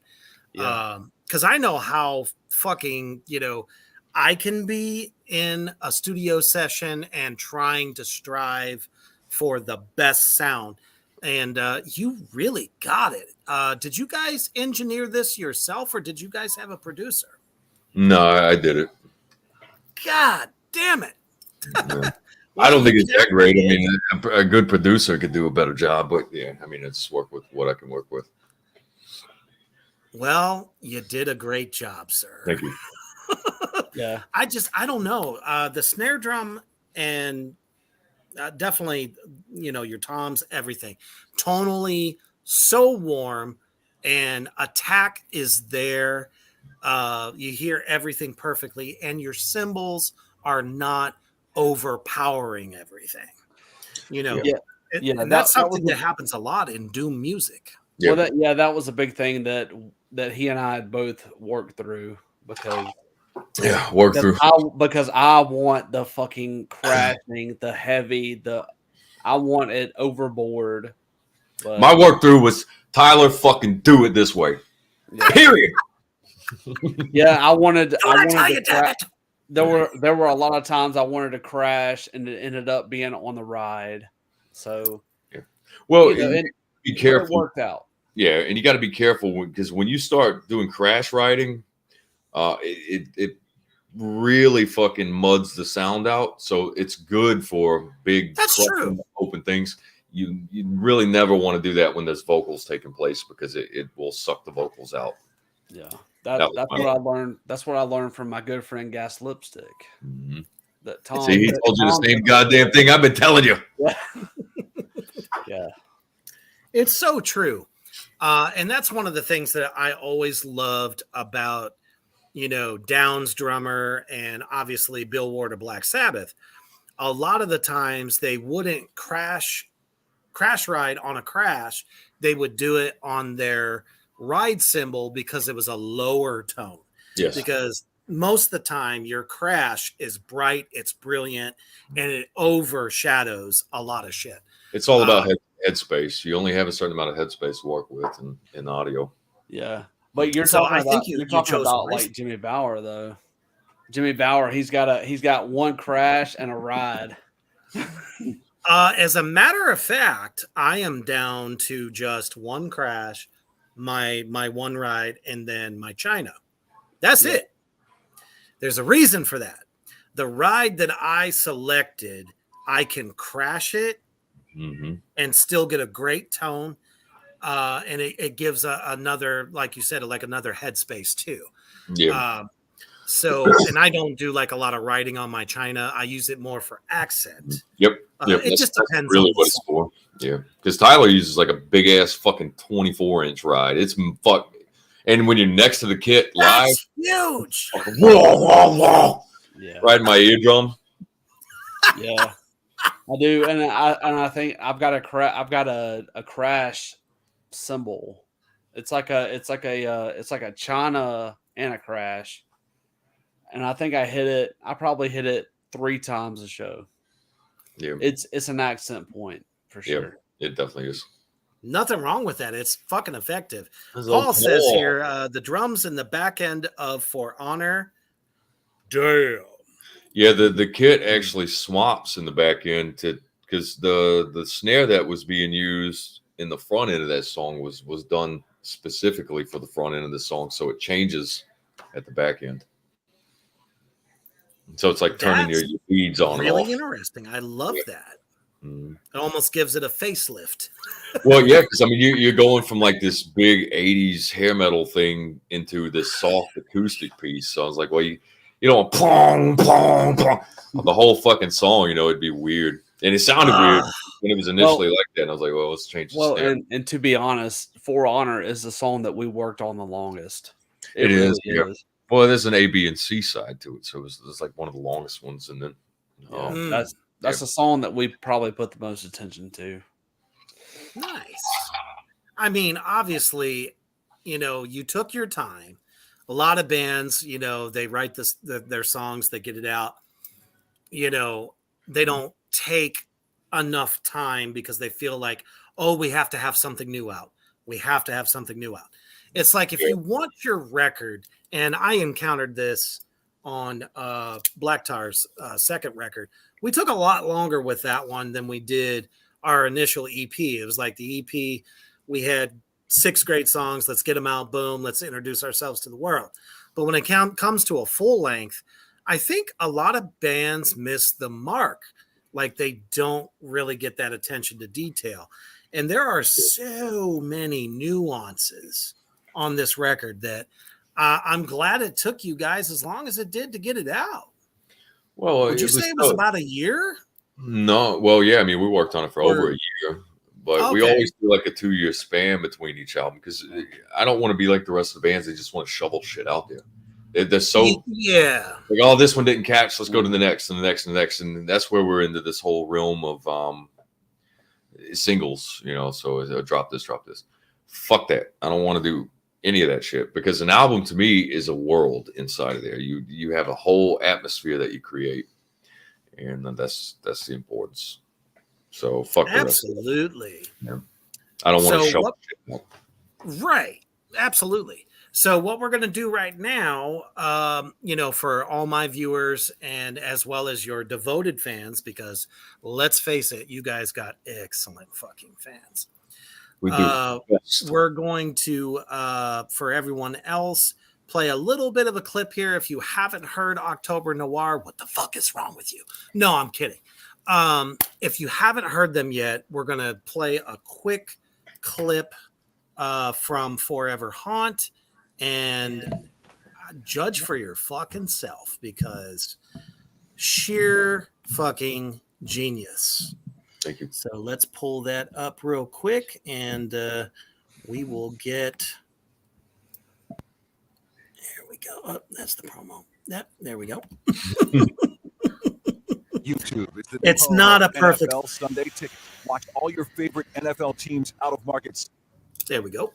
Because I know how fucking, you know, I can be in a studio session and trying to strive for the best sound. And you really got it. Did you guys engineer this yourself, or did you guys have a producer? No, I did it. God damn it. Yeah. I don't think it's that great. I mean, a good producer could do a better job, but yeah, I mean, it's work with what I can work with. Well, you did a great job, sir. Thank you. Yeah. I don't know. The snare drum and definitely, your toms, everything. Tonally, so warm, and attack is there. You hear everything perfectly, and your cymbals are not overpowering everything. Yeah. And that's something that happens a lot in doom music. Yeah. Well, that was a big thing that he and I had both worked through because because I want the fucking crashing, the heavy, I want it overboard. But my work through was Tyler fucking do it this way. yeah. Period. Yeah, I wanted to there were a lot of times I wanted to crash and it ended up being on the ride. So well, be careful. It worked out. Yeah, and you got to be careful because when you start doing crash riding, it really fucking muds the sound out. So it's good for big, open things. You really never want to do that when there's vocals taking place because it will suck the vocals out. Yeah, that's what I learned. That's what I learned from my good friend Gas Lipstick. Mm-hmm. That Tom. See, he told you the same goddamn thing I've been telling you. Yeah, it's so true. And that's one of the things that I always loved about, Down's drummer and obviously Bill Ward of Black Sabbath. A lot of the times they wouldn't crash ride on a crash. They would do it on their ride cymbal because it was a lower tone. Yes. Because most of the time your crash is bright, it's brilliant, and it overshadows a lot of shit. It's all about headspace. You only have a certain amount of headspace to work with in audio. Yeah, but you're talking about like Jimmy Bower though. Jimmy Bower, he's got one crash and a ride. As a matter of fact, I am down to just one crash, my one ride, and then my China. That's it. There's a reason for that. The ride that I selected, I can crash it. Mm-hmm. And still get a great tone, and it gives another, like you said, like another headspace too. Yeah. So, and I don't do like a lot of writing on my China. I use it more for accent. Yep. It just depends. Really, what it's for. Yeah, because Tyler uses like a big ass fucking 24-inch ride. It's fuck, and when you're next to the kit live, huge. Yeah. Riding my eardrum. Yeah. I do, and I think I've got a crash cymbal. It's like a China and a crash, and I think I probably hit it 3 times a show. Yeah, it's an accent point for sure. Yeah, it definitely is. Nothing wrong with that. It's fucking effective. Paul says here, the drums in the back end of For Honor. Damn. Yeah, the kit actually swaps in the back end because the snare that was being used in the front end of that song was done specifically for the front end of the song, so it changes at the back end. So it's like turning your leads on. Really and off. Interesting. I love that. Mm. It almost gives it a facelift. Well, yeah, because I mean you're going from like this big '80s hair metal thing into this soft acoustic piece. So I was like, well, you don't pong, pong, pong. The whole fucking song, it'd be weird. And it sounded weird when it was initially like that. And I was like, well, let's change the snare. And to be honest, For Honor is the song that we worked on the longest. It really is. Yeah. Well, there's an A, B, and C side to it. So it was like one of the longest ones. And then that's a song that we probably put the most attention to. Nice. I mean, obviously, you took your time. A lot of bands, they write their songs, they get it out. They don't take enough time because they feel like, oh, we have to have something new out. We have to have something new out. It's like if you want your record, and I encountered this on Black Tar's second record. We took a lot longer with that one than we did our initial EP. It was like the EP, we had 6 great songs. Let's get them out. Boom. Let's introduce ourselves to the world. But when it comes to a full length, I think a lot of bands miss the mark. Like they don't really get that attention to detail. And there are so many nuances on this record that I'm glad it took you guys as long as it did to get it out. Well, would you say it was about a year? No. Well, yeah. I mean, we worked on it for over a year, but we always do like a 2-year span between each album because I don't want to be like the rest of the bands. They just want to shovel shit out there. They're so like, oh, this one didn't catch. Let's go to the next and the next and the next, and that's where we're into this whole realm of singles. You know, so drop this. Fuck that. I don't want to do any of that shit because an album to me is a world inside of there. You have a whole atmosphere that you create, and that's the importance. So fuck the rest of it. Absolutely. Yeah. I don't want to shovel shit out. Right. Absolutely. So what we're going to do right now, for all my viewers and as well as your devoted fans, because let's face it, you guys got excellent fucking fans. We do. We're going to, for everyone else, play a little bit of a clip here. If you haven't heard October Noir, what the fuck is wrong with you? No, I'm kidding. If you haven't heard them yet, we're going to play a quick clip from Forever Haunt. And judge for your fucking self because sheer fucking genius. Thank you. So let's pull that up real quick and we will get. There we go. Oh, that's the promo. Yep, there we go. YouTube. It's not a perfect NFL Sunday ticket. Watch all your favorite NFL teams out of markets. There we go.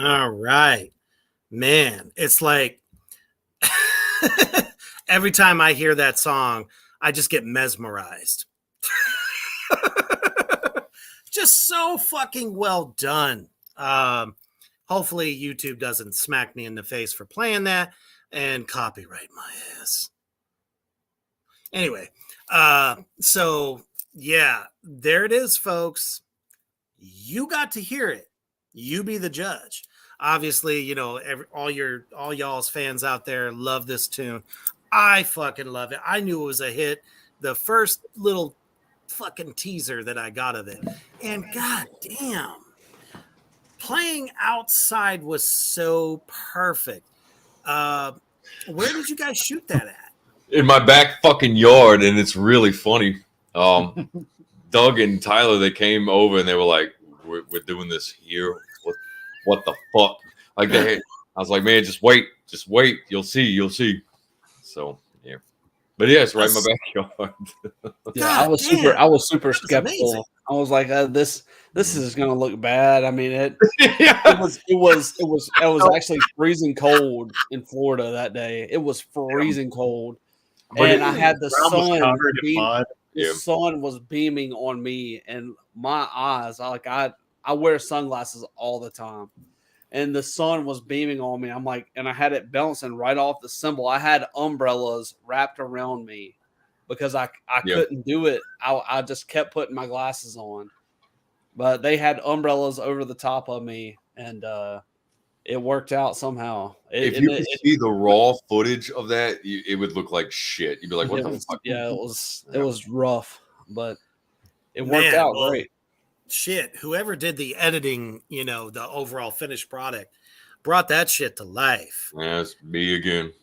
All right, man. It's like every time I hear that song, I just get mesmerized. Just so fucking well done. Hopefully YouTube doesn't smack me in the face for playing that and copyright my ass. Anyway, so yeah, there it is, folks. You got to hear it. You be the judge. Obviously, you know, all y'all's fans out there love this tune. I fucking love it. I knew it was a hit. The first little fucking teaser that I got of it. And goddamn, playing outside was so perfect. Where did you guys shoot that at? In my back fucking yard, and it's really funny. Doug and Tyler, they came over and they were like, we're doing this here. What the fuck? Like I was like, man, just wait, you'll see. So yeah, but yeah, it's right in my backyard. Yeah, I was super skeptical. I was like, this is gonna look bad. I mean, it was actually freezing cold in Florida that day. It was freezing cold. And I had the ground was sun. covered in mud. The sun was beaming on me, and my eyes. I wear sunglasses all the time, and the sun was beaming on me. I'm like, and I had it bouncing right off the cymbal. I had umbrellas wrapped around me because I couldn't do it. I just kept putting my glasses on, but they had umbrellas over the top of me, and it worked out somehow. If you could see the raw footage of that, it would look like shit. You'd be like, "What the fuck?" Yeah, it was rough, but it worked out great. Shit, whoever did the editing, the overall finished product, brought that shit to life. Yeah, it's me again.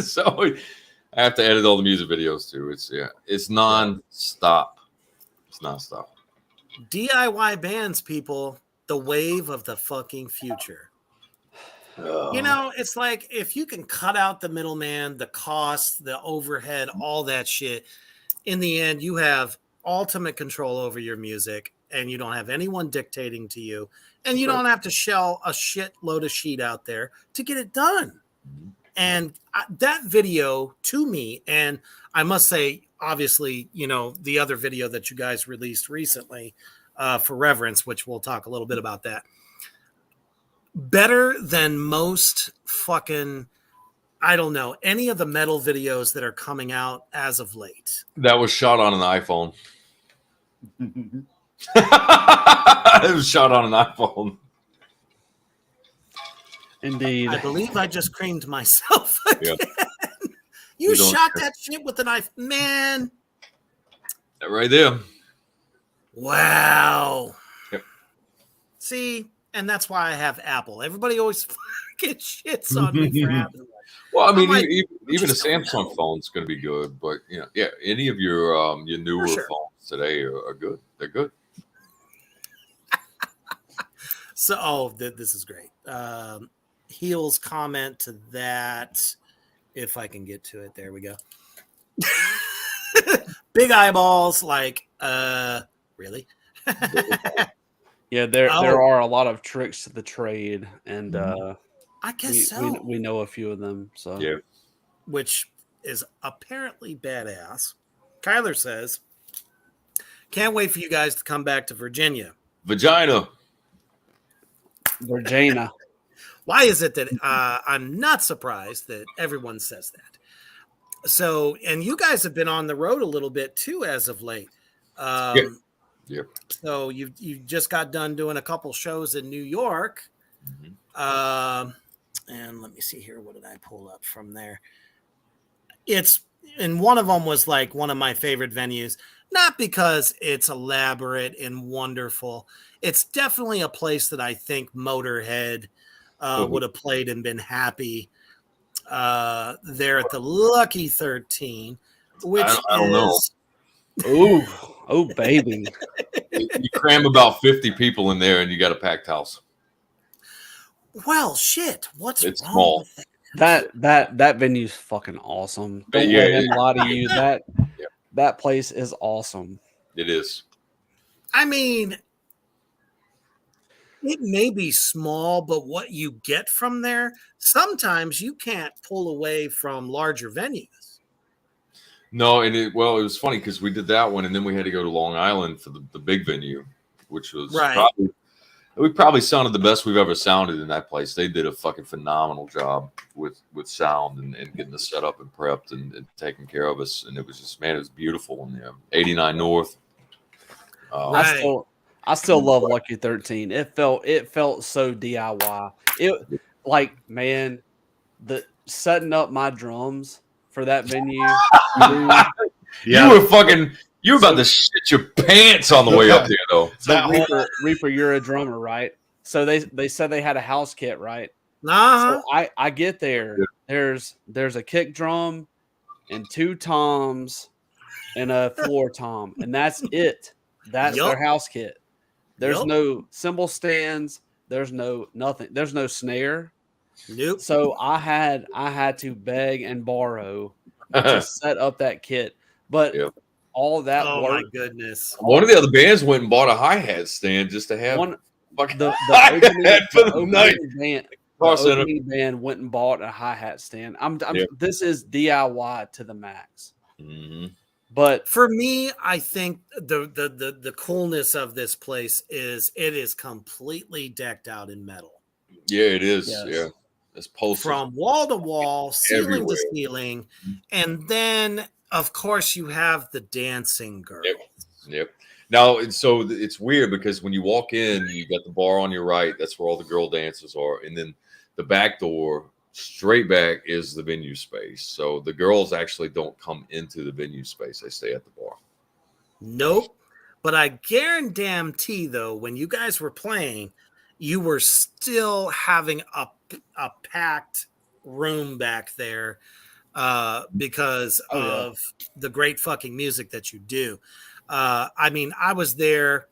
So I have to edit all the music videos too. It's non-stop. It's non-stop. DIY bands, people, the wave of the fucking future. It's like if you can cut out the middleman, the cost, the overhead, all that shit, in the end, you have ultimate control over your music, and you don't have anyone dictating to you, and you don't have to shell a shit load of sheet out there to get it done. And that video to me, and I must say, obviously, the other video that you guys released recently for Reverence, which we'll talk a little bit about that. Better than most fucking, I don't know, any of the metal videos that are coming out as of late. That was shot on an iPhone. It was shot on an iPhone. Indeed. I believe I just creamed myself again. You shot that shit with a knife, man. That right there. Wow. Yep. See, and that's why I have Apple. Everybody always fucking shits on me for having. Well, I mean, even a Samsung phone's going to be good, but any of your newer phones today are good. They're good. So, this is great. Heel's comment to that, if I can get to it. There we go. Big eyeballs, like, really? Yeah, there are a lot of tricks to the trade, and I guess so. We know a few of them. So which is apparently badass. Kyler says, "Can't wait for you guys to come back to Virginia." Virginia. Why is it that I'm not surprised that everyone says that? So, and you guys have been on the road a little bit too as of late. Yep. So you just got done doing a couple shows in New York. And let me see here. What did I pull up from there? And one of them was like one of my favorite venues, not because it's elaborate and wonderful. It's definitely a place that I think Motorhead would have played and been happy there at the Lucky 13, which I don't know. Oh, baby. You cram about 50 people in there and you got a packed house. Well, shit. It's wrong small. With that? That venue's fucking awesome. Don't let him lie to you. That place is awesome. It is. I mean, it may be small, but what you get from there, sometimes you can't pull away from larger venues. No, and it was funny because we did that one, and then we had to go to Long Island for the big venue, which was probably sounded the best we've ever sounded in that place. They did a fucking phenomenal job with sound and getting us set up and prepped and taking care of us, and it was just, man, it was beautiful in there. 89 North. I still love Lucky 13. It felt so DIY. It like, man, the setting up my drums for that venue. You were about to shit your pants on the way up there, though. So Reaper, you're a drummer, right? So they said they had a house kit, right? Uh-huh. So I get there. Yeah. There's a kick drum and 2 toms and a floor tom, and that's it. That's their house kit. There's no cymbal stands. There's no nothing. There's no snare. Nope. So I had to beg and borrow to set up that kit. But all that work. My goodness. One of the other bands went and bought a hi-hat stand just to have the opening band. Car the Center. opening band went and bought a hi-hat stand. Yeah. This is DIY to the max. Mhm. But For me, I think the coolness of this place is it is completely decked out in metal. Yeah, it is. Yes. Yeah. It's posters From wall to wall, ceiling everywhere. to ceiling, and then of course you have the dancing girl. Yep. Now, it's weird because when you walk in, you got the bar on your right. That's where all the girl dancers are, and then the back door, straight back, is the venue space. So the girls actually don't come into the venue space; they stay at the bar. Nope. But I guarantee though, when you guys were playing, you were still having a packed room back there because of the great fucking music that you do. I mean, I was there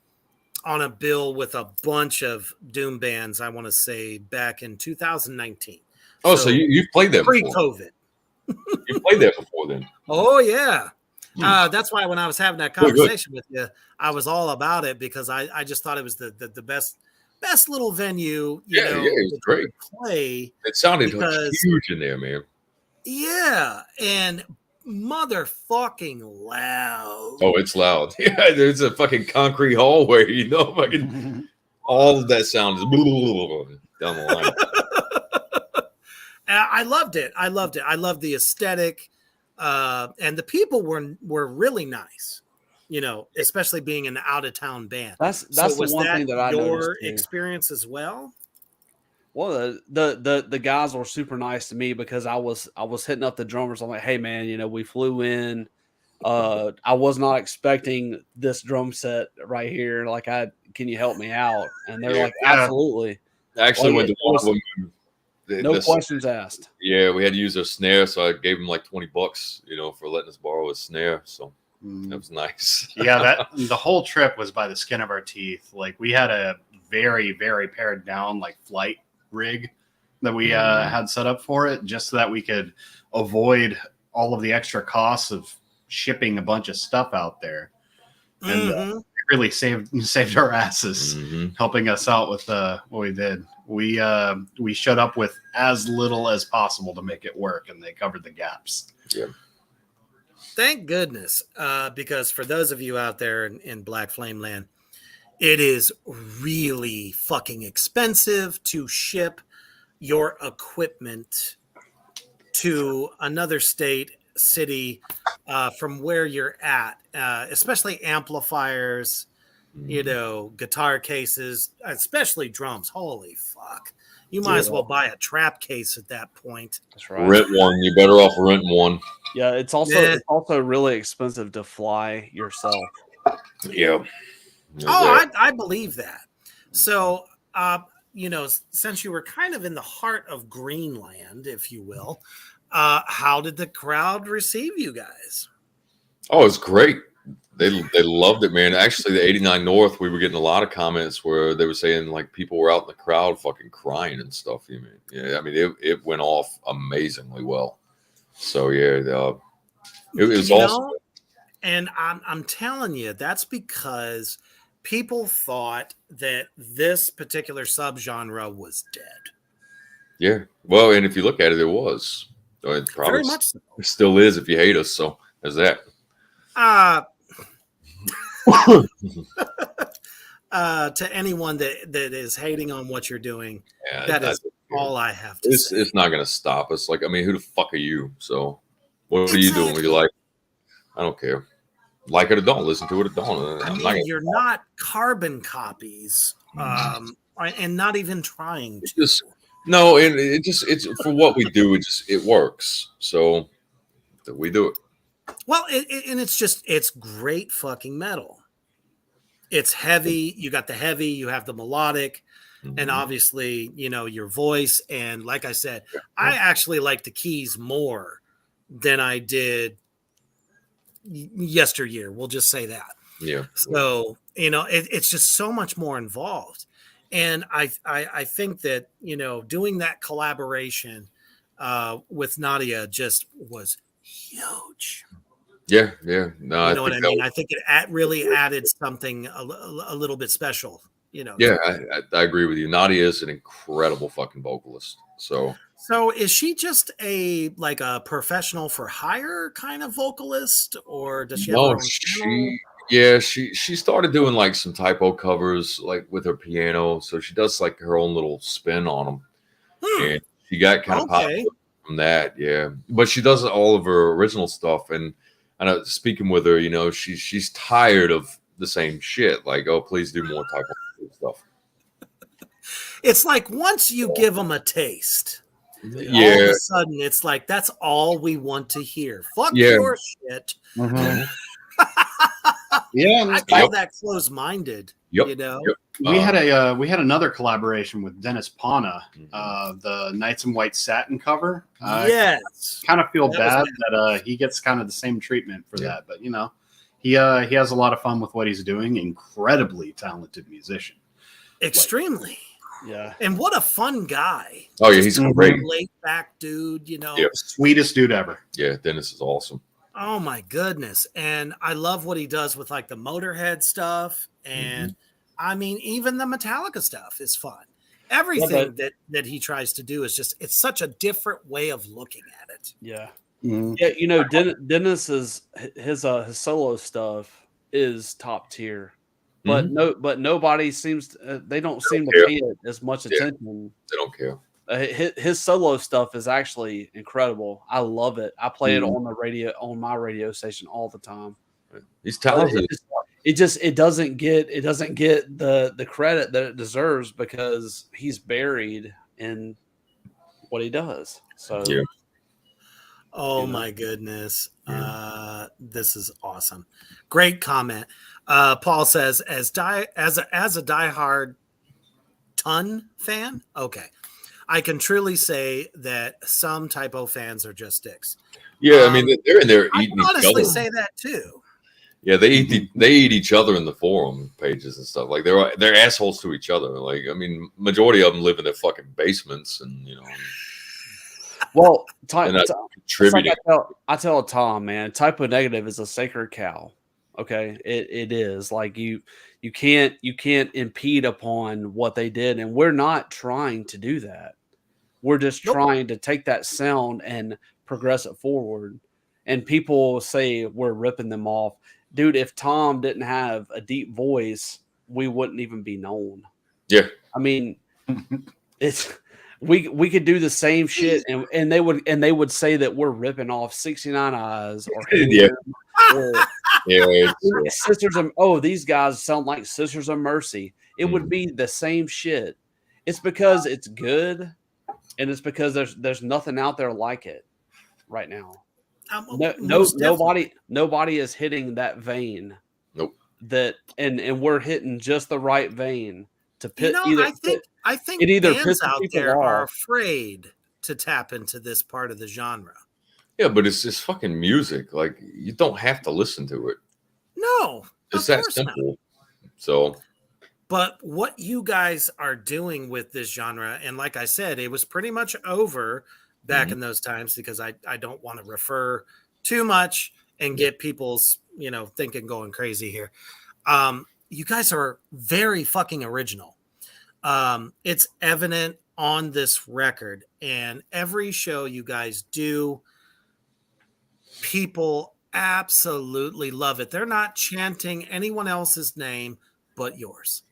on a bill with a bunch of doom bands, I want to say back in 2019. Oh, so you've played there before? Pre-COVID. You played there before then? Oh, yeah. That's why when I was having that conversation with you, I was all about it because I just thought it was the best little venue, you know, it was great. Play. It sounded huge in there, man. Yeah, and motherfucking loud. Oh, it's loud. Yeah, there's a fucking concrete hallway, you know, fucking all of that sound is down the line. I loved it. I loved the aesthetic. And the people were really nice, you know, especially being an out of town band. That's the one thing that I your noticed experience as well. Well, the guys were super nice to me because I was hitting up the drummers. I'm like, hey man, you know, we flew in. I was not expecting this drum set right here. Like, can you help me out? And they're like, absolutely. I actually went to one of them. No questions asked. Yeah, we had to use their snare, so I gave them like $20, you know, for letting us borrow a snare. So that was nice. Yeah, the whole trip was by the skin of our teeth. Like, we had a very, very pared down like flight rig that we had set up for it, just so that we could avoid all of the extra costs of shipping a bunch of stuff out there. And it really saved our asses, helping us out with what we did. We showed up with as little as possible to make it work, and they covered the gaps. Yeah. Thank goodness, because for those of you out there in Black Flame Land, it is really fucking expensive to ship your equipment to another state, city, from where you're at, especially amplifiers, you know, guitar cases, especially drums. Holy fuck. You might as well buy a trap case at that point. That's right. Rent one. You're better off renting one. Yeah, it's also really expensive to fly yourself. Yeah. I believe that. So, you know, since you were kind of in the heart of Greenland, if you will, how did the crowd receive you guys? Oh, it's great. They loved it, man. Actually, the 89 North, we were getting a lot of comments where they were saying like people were out in the crowd fucking crying and stuff. You mean, yeah, I mean it went off amazingly well. So yeah, it was awesome. And I'm telling you, that's because people thought that this particular subgenre was dead. Yeah. Well, and if you look at it, it was. It probably very much so. It still is if you hate us. So there's that. To anyone that is hating on what you're doing, yeah, that is all I have to say. It's not going to stop us. Like, I mean, who the fuck are you? So what are you doing? You're like, I don't care. Like it or don't, listen to it or don't. I mean, you're not carbon copies, and not even trying to. Just, no, and it's for what we do. It works. So we do it. Well, and it's great fucking metal. It's heavy. You got the heavy. You have the melodic, and obviously, you know, your voice. And like I said, I actually like the keys more than I did yesteryear. We'll just say that. Yeah. So, you know, it's just so much more involved. And I think that, you know, doing that collaboration with Nadia just was huge. Yeah. No, you know what I mean? I think it really added something a little bit special. Yeah, I agree with you. Nadia is an incredible fucking vocalist. So is she just a professional for hire kind of vocalist, or does she have her no, own channel? she started doing like some typo covers like with her piano. So she does like her own little spin on them, and she got kind of popular from that. Yeah, but she does all of her original stuff. And I know, speaking with her, she's tired of the same shit. Like, oh, please do more typo stuff. It's like once you give them a taste, all of Yeah, a sudden it's like that's all we want to hear. Fuck Yeah. your shit. Mhm. Yeah, I call that closed-minded. Yep. You know, Yep. we had another collaboration with Dennis Pana, Mhm. the Knights in White Satin cover. yes. Kind of feel That bad was that he gets kind of the same treatment for Yeah. that, but he has a lot of fun with what he's doing. Incredibly talented musician. Extremely. Yeah. And what a fun guy. Oh yeah, Just he's a great. laid back dude, Yeah. Sweetest dude ever. Yeah, Dennis is awesome. Oh my goodness. And I love what he does with like the Motorhead stuff. And I mean, even the Metallica stuff is fun. Everything that he tries to do is just, it's such a different way of looking at it. Yeah. Mhm. Yeah, Dennis's his solo stuff is top tier. But nobody seems they don't seem to care. pay it as much Yeah. attention. They don't care. His solo stuff is actually incredible. I love it. I play it on the radio, on my radio station all the time. He's talented. It doesn't get the credit that it deserves because he's buried in what he does. So Yeah. Oh my goodness. This is awesome. Great comment. Paul says, as a diehard Ton fan, okay, I can truly say that some typo fans are just dicks. Yeah, I mean they're in there I eating can each honestly other. say that too. Yeah, they eat each other in the forum pages and stuff. Like they're assholes to each other. Like, I mean, majority of them live in their fucking basements, and well, and not it's contributing. like I tell Tom, man, typo negative is a sacred cow. Okay, it is like you can't impede upon what they did, and we're not trying to do that. We're just trying to take that sound and progress it forward. And people say we're ripping them off, dude. If Tom didn't have a deep voice, we wouldn't even be known. Yeah, I mean, it's. We could do the same shit and they would say that we're ripping off 69 Eyes or Yeah. or yeah, Sisters of these guys sound like Sisters of Mercy. It would be the same shit. It's because it's good, and it's because there's nothing out there like it right now. Nobody is hitting that vein. Nope. And we're hitting just the right vein to pit. I think it either bands pisses out people there are off. afraid to tap into this part of the genre. Yeah, but it's just fucking music. Like, you don't have to listen to it. No, It's of that course simple. not. So, but what you guys are doing with this genre, and like I said, it was pretty much over back in those times because I don't want to refer too much and get people's thinking going crazy here. You guys are very fucking original. It's evident on this record, and every show you guys do, people absolutely love it. They're not chanting anyone else's name but yours.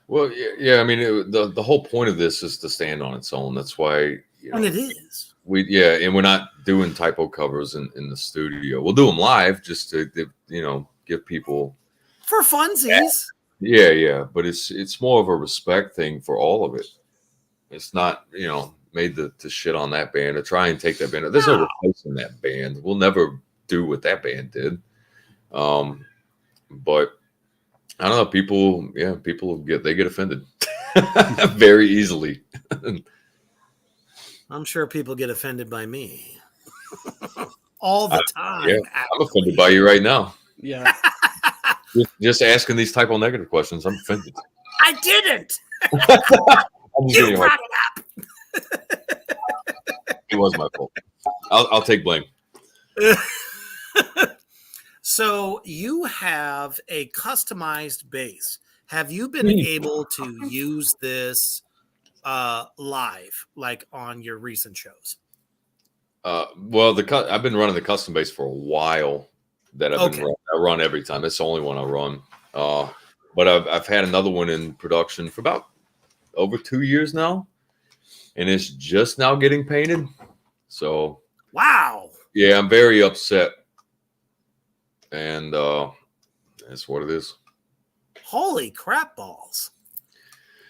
well, yeah. I mean, the whole point of this is to stand on its own. That's why, And it is. and we're not doing typo covers in the studio. We'll do them live just to give people For funsies. Yeah, but it's more of a respect thing for all of it. It's not, made to shit on that band or try and take that band. There's no replacing that band. We'll never do what that band did. But I don't know. People get offended very easily. I'm sure people get offended by me all the time. Yeah, I'm offended by you right now. Yeah. Just asking these typo negative questions, I'm offended. I didn't. I'm just You getting brought it it was my fault. I'll take blame. So you have a customized bass. Have you been able to use this live, like on your recent shows? Well, I've been running the custom bass for a while. That I run every time. It's the only one I run. But I've had another one in production for about over 2 years now, and it's just now getting painted. So wow, yeah, I'm very upset, and that's what it is. Holy crap balls!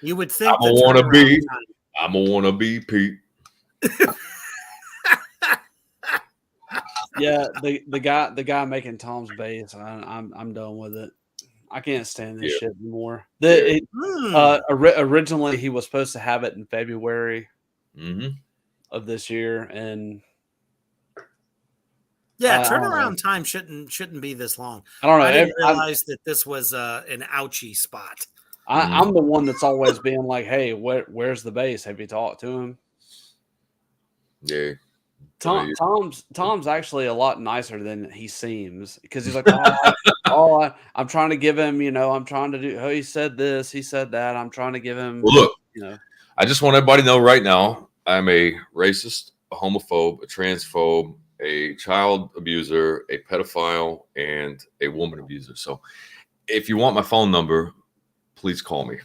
You would think I'm a wannabe, Pete. Yeah, the guy making Tom's bass, I'm done with it. I can't stand this shit anymore. Originally he was supposed to have it in February of this year, and turnaround time shouldn't be this long. I don't know. I didn't realize that this was an ouchie spot. I'm the one that's always being like, "Hey, where's the bass? Have you talked to him?" Yeah. Tom's actually a lot nicer than he seems, because he's like, I'm trying to give him, I'm trying to do. Oh, he said this, he said that. I'm trying to give him. Well, look, I just want everybody to know right now, I'm a racist, a homophobe, a transphobe, a child abuser, a pedophile, and a woman abuser. So, if you want my phone number, please call me.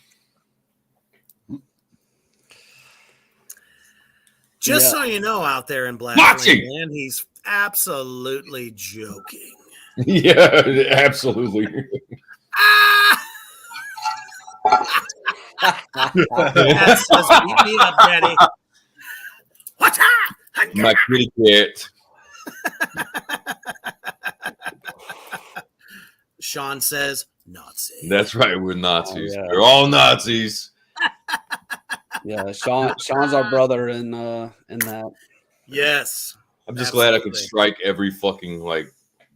Just so you know, out there in Black Land, he's absolutely joking. Yeah, absolutely. That says, beat me up, Daddy. What's that? My kitty cat. Sean says, Nazi. That's right, we're Nazis. Oh, yeah. We're all Nazis. Yeah, Sean's our brother in that. Yes. I'm just glad I could strike every fucking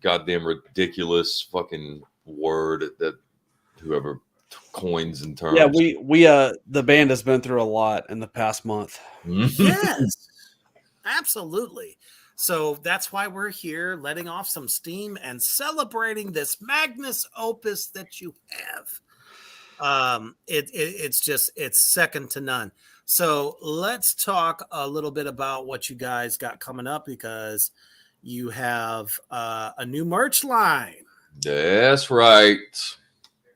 goddamn ridiculous fucking word that whoever coins in terms. Yeah, we the band has been through a lot in the past month. Yes. Absolutely. So that's why we're here, letting off some steam and celebrating this magnus opus that you have. It's second to none. So let's talk a little bit about what you guys got coming up, because you have a new merch line. That's right.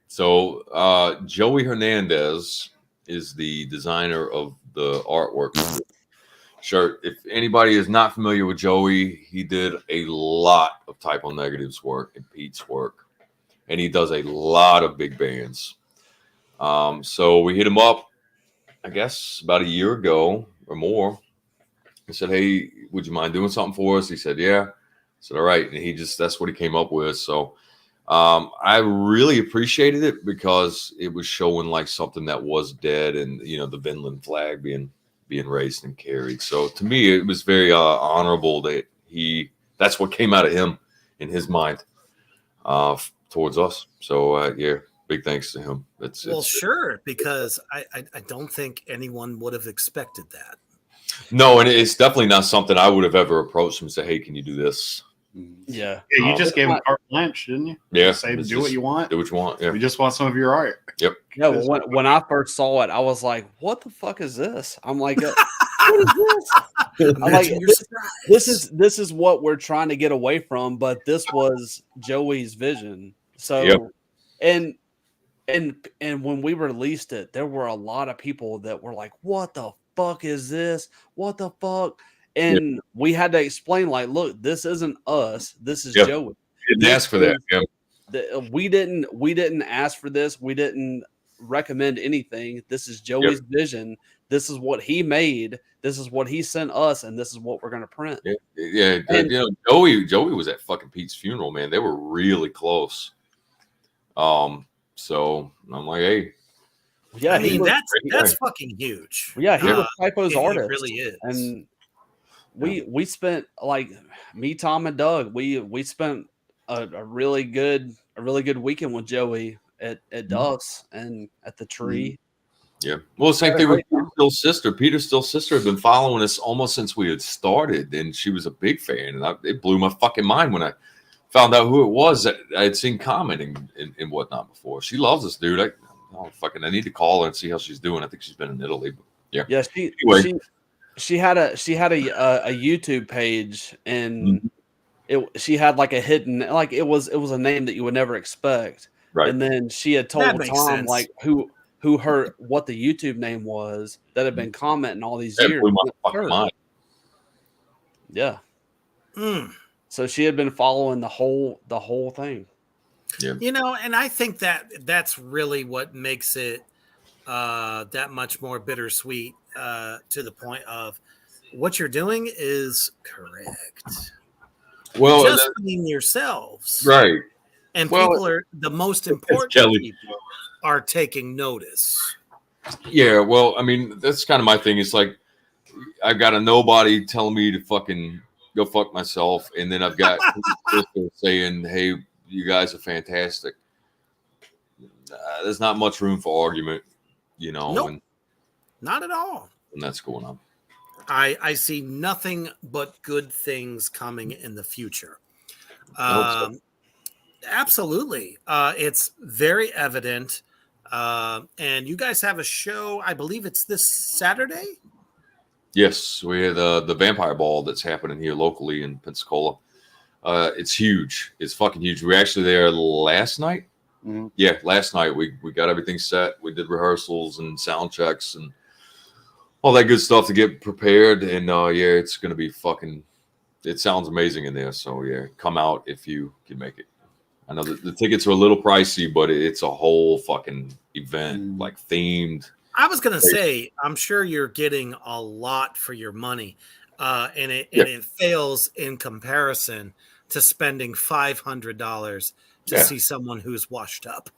So Joey Hernandez is the designer of the artwork for the shirt. If anybody is not familiar with Joey, he did a lot of Typo Negative's work and Pete's work, and he does a lot of big bands. So we hit him up, I guess, about a year ago or more. I said, "Hey, would you mind doing something for us?" He said, "Yeah." I said, "All right." And that's what he came up with. So I really appreciated it, because it was showing like something that was dead, and the Vinland flag being raised and carried. So to me, it was very honorable that that's what came out of him in his mind towards us. So yeah. Big thanks to him. Sure, because I don't think anyone would have expected that. No, and it's definitely not something I would have ever approached him and say, "Hey, can you do this?" Yeah. You just gave him carte blanche, didn't you? Yeah. Say, do what you want. Do what you want. Yeah. We just want some of your art. Yep. Yeah. Well, when I first saw it, I was like, "What the fuck is this?" I'm like, "What is this?" I'm like, "This is what we're trying to get away from," but this was Joey's vision. So, and when we released it, there were a lot of people that were like, "What the fuck is this? What the fuck?" And we had to explain, like, "Look, this isn't us. This is Joey. Didn't ask for that. We didn't ask for this. We didn't recommend anything. This is Joey's vision. This is what he made. This is what he sent us, and this is what we're gonna print." Yeah. Joey was at fucking Pete's funeral, man. They were really close. So I'm like, hey. Yeah, I mean, that's fucking huge. Yeah, he was Typo's artist. It really is. And we spent, like, me, Tom, and Doug, we spent a really good weekend with Joey at Duff's and at the tree. Yeah. Well, same thing with Peter's still sister. Peter's still sister had been following us almost since we had started, and she was a big fan. And it blew my fucking mind when I found out who it was that I had seen commenting and whatnot before. She loves us, dude. oh fucking, I need to call her and see how she's doing. I think she's been in Italy. But yeah. Yeah, Anyway. she had a YouTube page, and she had like a hidden, like it was a name that you would never expect. Right. And then she had That told makes Tom sense. like who what the YouTube name was that had been commenting all these That years. blew my fucking mind. Yeah. Mm. So she had been following the whole thing. Yeah. You know, and I think that's really what makes it that much more bittersweet, to the point of what you're doing is correct. Well, Just being yourselves. right. And Well, people are the most important Kelly. people are taking notice. Yeah, well, I mean, that's kind of my thing. It's like I've got a nobody telling me to fucking go fuck myself, and then I've got people saying, "Hey, you guys are fantastic." There's not much room for argument, you know, Nope. Not at all. and that's going on. I see nothing but good things coming in the future. I hope so. Absolutely. It's very evident. And you guys have a show, I believe it's this Saturday. Yes, we had the Vampire Ball that's happening here locally in Pensacola. It's huge. It's fucking huge. We were actually there last night. Mhm. Yeah, last night we got everything set. We did rehearsals and sound checks and all that good stuff to get prepared. And yeah, it's gonna be fucking. It sounds amazing in there. So yeah, come out if you can make it. I know the tickets are a little pricey, but it's a whole fucking event, like themed. I was gonna say, I'm sure you're getting a lot for your money, and it fails in comparison to spending $500 to see someone who's washed up.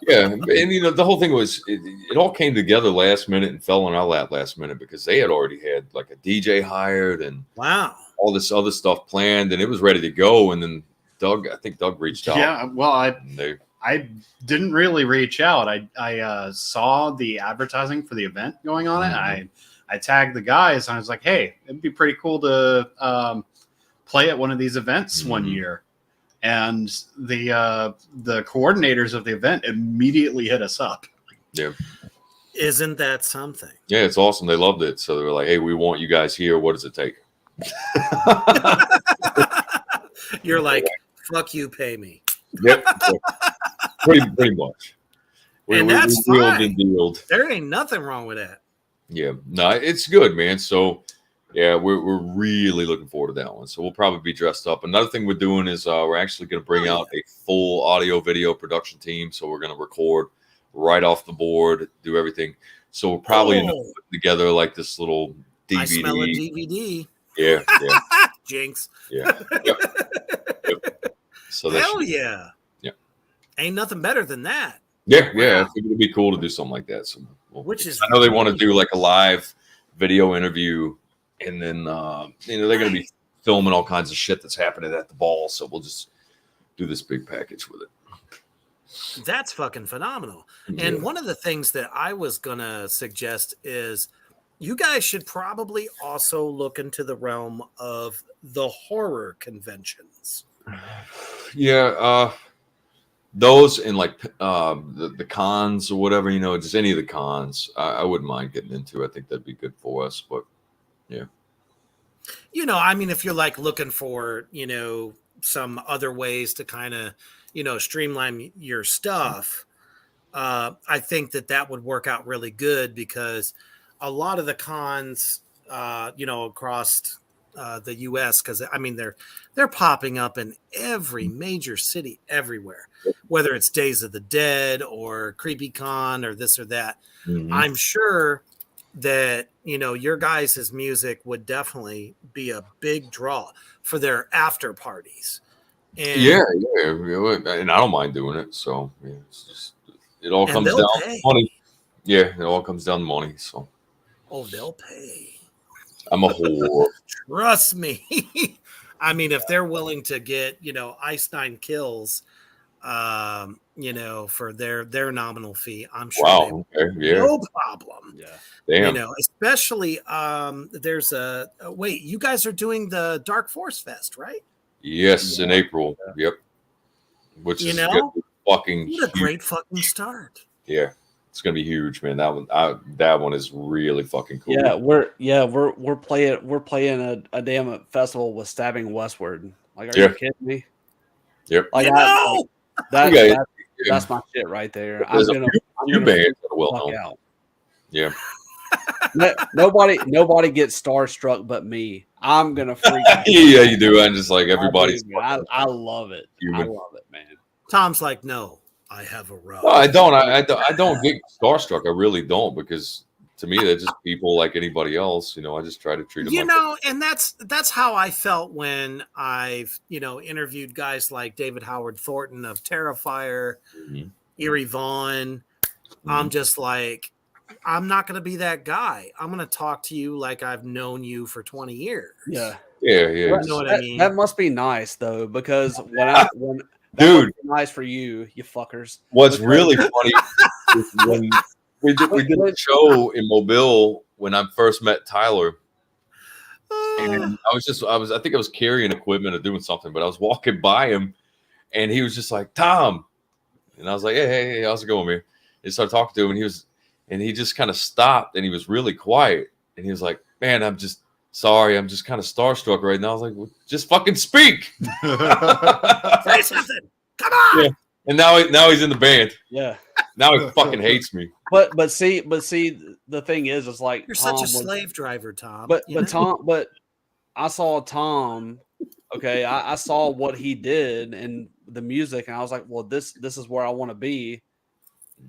Yeah, and you know the whole thing was it all came together last minute and fell on our lap last minute because they had already had like a DJ hired and wow, all this other stuff planned and it was ready to go. And then I think Doug reached out. Yeah, well, I didn't really reach out. I saw the advertising for the event going on it. I tagged the guys and I was like, hey, it'd be pretty cool to play at one of these events one year. And the coordinators of the event immediately hit us up. Yeah. Isn't that something? Yeah, it's awesome. They loved it. So they were like, hey, we want you guys here. What does it take? You're like, fuck you, pay me. Yep. pretty much. And that's fine. Dealed. There ain't nothing wrong with that. Yeah. No, it's good, man. So yeah, we're really looking forward to that one. So we'll probably be dressed up. Another thing we're doing is we're actually going to bring out a full audio video production team. So we're going to record right off the board, do everything. So we'll probably end up putting together like this little DVD. I smell a DVD. Yeah. Jinx. Yeah. Yep. So hell yeah. Yeah. Ain't nothing better than that. Yeah. I think it'd be cool to do something like that. So I know they want to do like a live video interview. And then, they're going to be filming all kinds of shit that's happening at the ball. So we'll just do this big package with it. That's fucking phenomenal. Yeah. And one of the things that I was going to suggest is you guys should probably also look into the realm of the horror conventions. Yeah. Those and like the cons or whatever, just any of the cons, I wouldn't mind getting into. I think that'd be good for us. But yeah. I mean, if you're like looking for, some other ways to kind of, streamline your stuff, I think that would work out really good because a lot of the cons, across the U.S., because I mean they're popping up in every major city everywhere, whether it's Days of the Dead or CreepyCon or this or that. Mm-hmm. I'm sure that your guys' music would definitely be a big draw for their after parties. And yeah, and I don't mind doing it. So yeah, it's just, it all comes down to money. Yeah, it all comes down to money. So they'll pay. I'm a whore. Trust me. I mean, if they're willing to get Ice Nine Kills, for their nominal fee, I'm sure. Wow. Okay. Yeah. No problem. Yeah. Damn. Especially there's wait, you guys are doing the Dark Force Fest, right? Yes, in April. Yep. Which is fucking fucking what a great fucking start. Yeah. It's gonna be huge, man. That one is really fucking cool. We're playing a damn festival with Stabbing Westward. Like, are you kidding me? Yep. Like, that's my shit right there. I'm There's gonna a few bands that are well fuck known. out. Yeah. Nobody gets starstruck but me. I'm gonna freak. Yeah, you do. I'm just like everybody's. I love it. Human. I love it, man. Tom's like, no, I have a rub. No, I don't. I don't get starstruck. I really don't, because to me they're just people like anybody else. You know, I just try to treat them. You know, and that's how I felt when I've interviewed guys like David Howard Thornton of Terrifier, Eerie Vaughn. I'm just like, I'm not going to be that guy. I'm going to talk to you like I've known you for 20 years. Yeah. You know what I mean? That must be nice though, because when dude, nice for you fuckers. What's really funny is when we did a show in Mobile when I first met Tyler, and I think I was carrying equipment or doing something, but I was walking by him, and he was just like, Tom, and I was like, hey, how's it going, man? And started talking to him, and he just kind of stopped, and he was really quiet, and he was like, man, I'm just sorry, I'm just kind of starstruck right now. I was like, well, just fucking speak. Say something. Come on. Yeah. And now he's in the band. Yeah. Now he fucking hates me. But see, the thing is like, You're Tom such a slave driver, Tom. But I saw Tom. Okay, I saw what he did and the music, and I was like, well, this is where I want to be.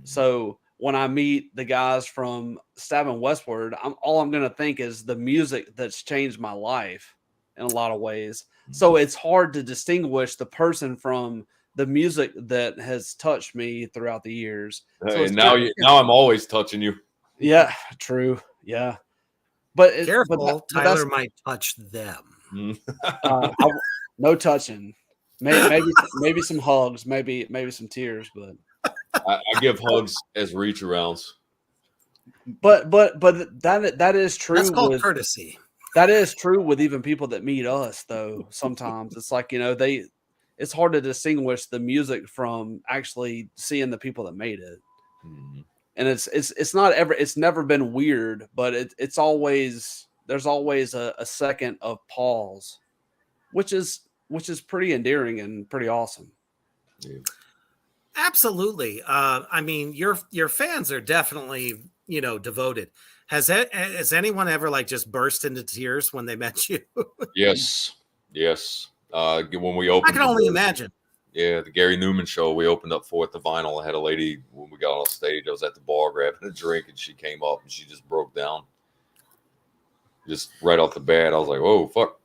So when I meet the guys from Stabbing Westward, all I'm gonna think is the music that's changed my life in a lot of ways. So it's hard to distinguish the person from the music that has touched me throughout the years. So now I'm always touching you. Yeah, true. Yeah, but careful, Tyler might touch them. No touching. Maybe some hugs. Maybe some tears. But I give hugs as reach arounds. But that is true. That's called courtesy. That is true with even people that meet us, though. Sometimes it's like, it's hard to distinguish the music from actually seeing the people that made it. Mm-hmm. And it's never been weird, but there's always a second of pause, which is pretty endearing and pretty awesome. Yeah. Absolutely. I mean, your fans are definitely, devoted. Has anyone ever just burst into tears when they met you? Yes. When we opened, I can only imagine. Yeah, the Gary Newman show, we opened up for at the Vinyl. I had a lady when we got on stage. I was at the bar grabbing a drink, and she came up and she just broke down, just right off the bat. I was like, "Oh fuck!"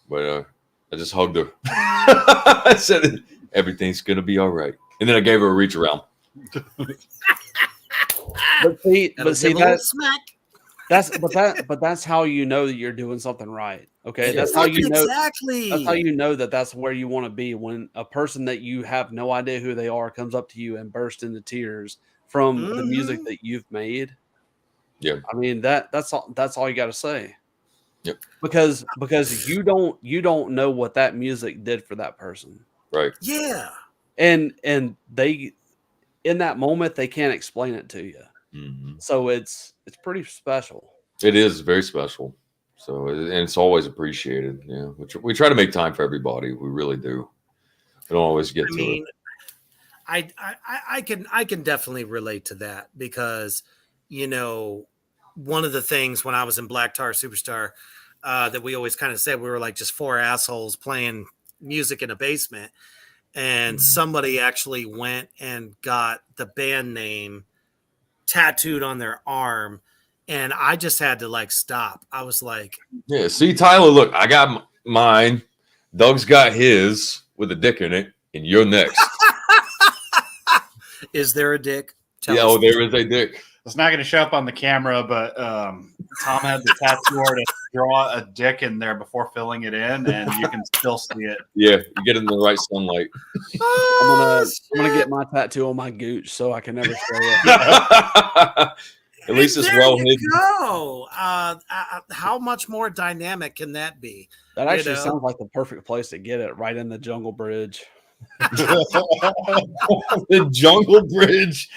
But I just hugged her. I said, "Everything's gonna be all right," and then I gave her a reach around. But see that's how you know that you're doing something right. Okay, that's how you know exactly. That's how you know that's where you want to be, when a person that you have no idea who they are comes up to you and bursts into tears from the music that you've made. Yeah, I mean that's all you got to say. Yep. Because you don't know what that music did for that person. Right. Yeah. And they, in that moment, they can't explain it to you. Mm-hmm. So it's pretty special. It is very special. So, and it's always appreciated. Yeah. We try to make time for everybody. We really do. We don't always get to it. I can definitely relate to that, because, one of the things when I was in Black Tar Superstar, that we always kind of said, we were like just four assholes playing music in a basement. And somebody actually went and got the band name tattooed on their arm. And I just had to stop. I was like, yeah, see, Tyler, look, I got mine. Doug's got his with a dick in it, and you're next. Is there a dick? There is a dick. It's not going to show up on the camera, but Tom had the tattoo artist draw a dick in there before filling it in, and you can still see it. Yeah, you get it in the right sunlight. I'm gonna get my tattoo on my gooch so I can never show it. At least it's well hidden. Go. How much more dynamic can that be? That actually sounds like the perfect place to get it, right in the Jungle Bridge. The Jungle Bridge.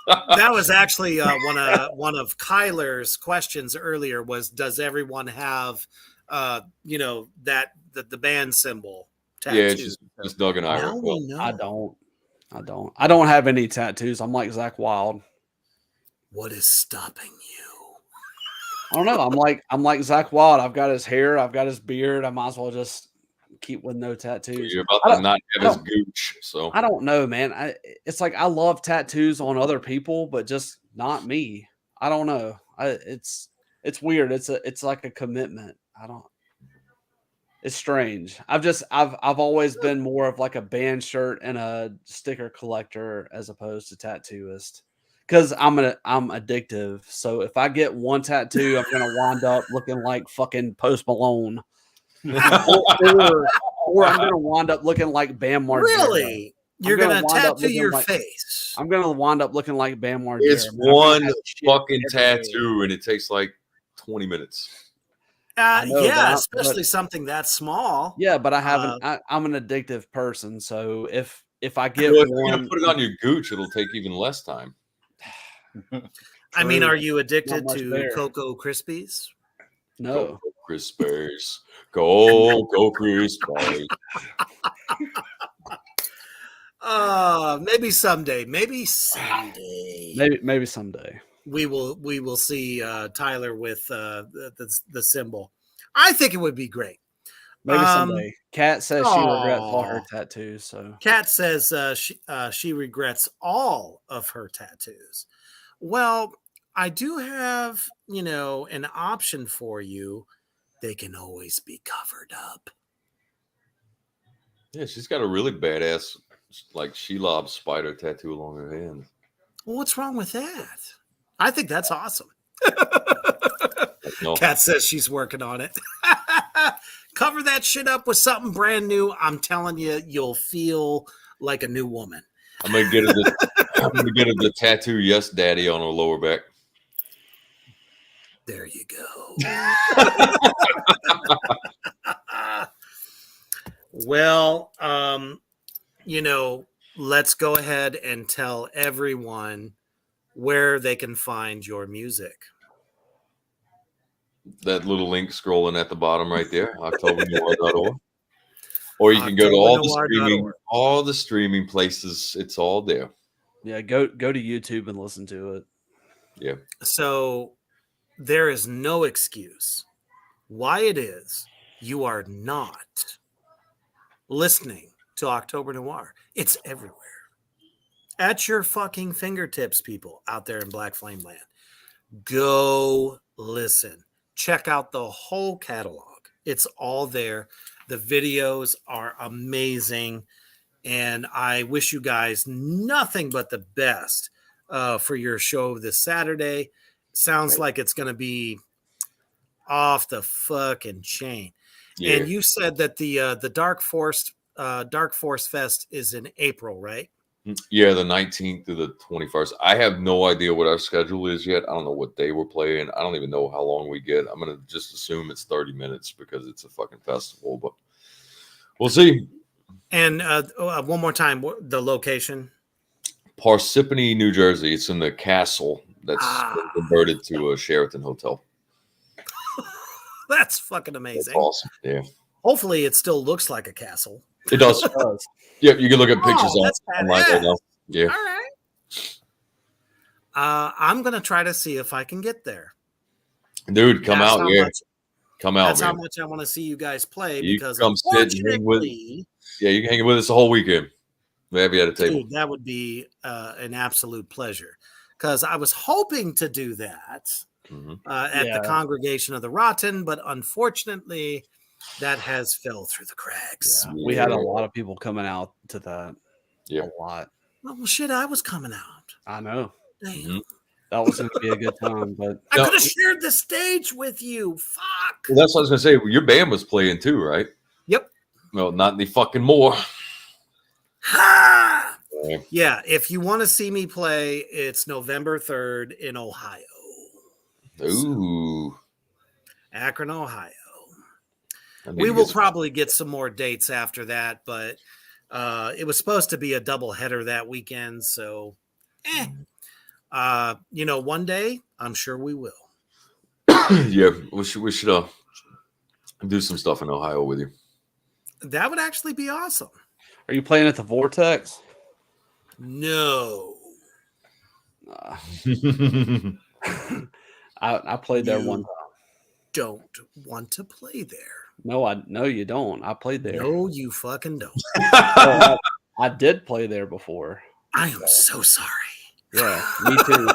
That was actually one of Kyler's questions earlier. Was does everyone have the band symbol tattoo? Yeah, it's just Doug and I. Now we know. I don't have any tattoos. I'm like Zach Wild. What is stopping you? I don't know. I'm like Zach Wild. I've got his hair. I've got his beard. I might as well just keep with no tattoos. You're about to not have his gooch. So I don't know, man. It's like I love tattoos on other people, but just not me. I don't know. It's weird. It's like a commitment. It's strange. I've always been more of like a band shirt and a sticker collector as opposed to tattooist. Because I'm addictive. So if I get one tattoo, I'm gonna wind up looking like fucking Post Malone. or I'm gonna wind up looking like Bam Margera. Really? You're gonna tattoo your face? I'm gonna wind up looking like Bam Margera. it's one fucking tattoo, and it takes like 20 minutes. Especially something that small. Yeah, but I'm an addictive person, so if I get Well, if one, you're gonna put it on your gooch, it'll take even less time. I mean, are you addicted Not much to there. Cocoa Krispies? no. Go Crispers. Go Crispers. Maybe someday. Maybe someday. we will see Tyler with the symbol. I think it would be great. Maybe someday. Kat says she regrets all her tattoos. So Kat says she regrets all of her tattoos. Well, I do have, an option for you. They can always be covered up. Yeah, she's got a really badass, like Shelob spider tattoo along her hand. Well, what's wrong with that? I think that's awesome. No. Kat says she's working on it. Cover that shit up with something brand new. I'm telling you, you'll feel like a new woman. I'm gonna get her the tattoo "Yes, Daddy" on her lower back. There you go. Well, let's go ahead and tell everyone where they can find your music. That little link scrolling at the bottom right there, OctoberNoir.org. Or you can go to all the streaming places. It's all there. yeah, go to YouTube and listen to it. Yeah. So there is no excuse why it is you are not listening to October Noir. It's everywhere. At your fucking fingertips, people out there in Black Flame Land. Go listen. Check out the whole catalog. It's all there. The videos are amazing. And I wish you guys nothing but the best for your show this Saturday. Sounds like it's going to be off the fucking chain. Yeah. And you said that the Dark Force Fest is in April, right? Yeah, the 19th to the 21st. I have no idea what our schedule is yet. I don't know what day we're playing. I don't even know how long we get. I'm going to just assume it's 30 minutes because it's a fucking festival, but we'll see. And one more time, the location? Parsippany, New Jersey. It's in the castle that's converted to a Sheraton hotel. That's fucking amazing. That's awesome. Yeah. Hopefully it still looks like a castle. It does. Yeah, you can look at pictures online right now. Yeah. All right. I'm going to try to see if I can get there. Dude, come out. Yeah. Come out, That's man. how much I want to see you guys play. You because come sit and hang with. Yeah, you can hang with us the whole weekend. We have you at a table. Dude, that would be an absolute pleasure. Because I was hoping to do that at the Congregation of the Rotten, but unfortunately, that has fell through the cracks. Yeah. We had a lot of people coming out to that. Yeah. A lot. Well, shit, I was coming out. I know. Damn. Mm-hmm. That was going to be a good time, but I could have shared the stage with you. Fuck. Well, that's what I was going to say. Your band was playing too, right? Yep. Well, not any fucking more. Ha! Yeah, if you want to see me play, it's November 3rd in Ohio. Ooh. Akron, Ohio. We will probably get some more dates after that, but it was supposed to be a doubleheader that weekend. So, one day I'm sure we will. Yeah, we should do some stuff in Ohio with you. That would actually be awesome. Are you playing at the Vortex? No. I played there one time. Don't want to play there. No, you don't. I played there. No, you fucking don't. I did play there before. I am so sorry. Yeah, me too.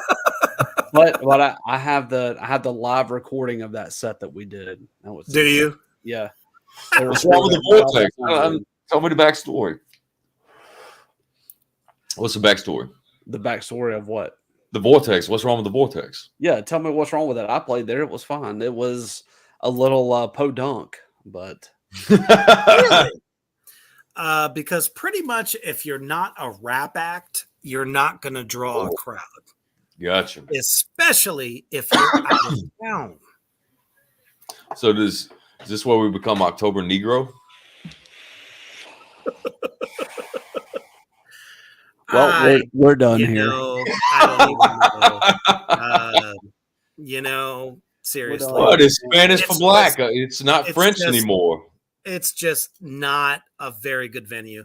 but I have the live recording of that set that we did. Do you? Yeah. What's wrong with the Vortex? Tell me the backstory. What's the backstory? The backstory of what? The Vortex. What's wrong with the Vortex? Yeah, tell me what's wrong with it. I played there. It was fine. It was a little podunk, but really? Because pretty much if you're not a rap act, you're not going to draw a crowd. Gotcha. Especially if you're out of town. So is this where we become October Negro? Well, we're done here. I don't even know. Seriously. What is Spanish for black? It's not French anymore. It's just not a very good venue.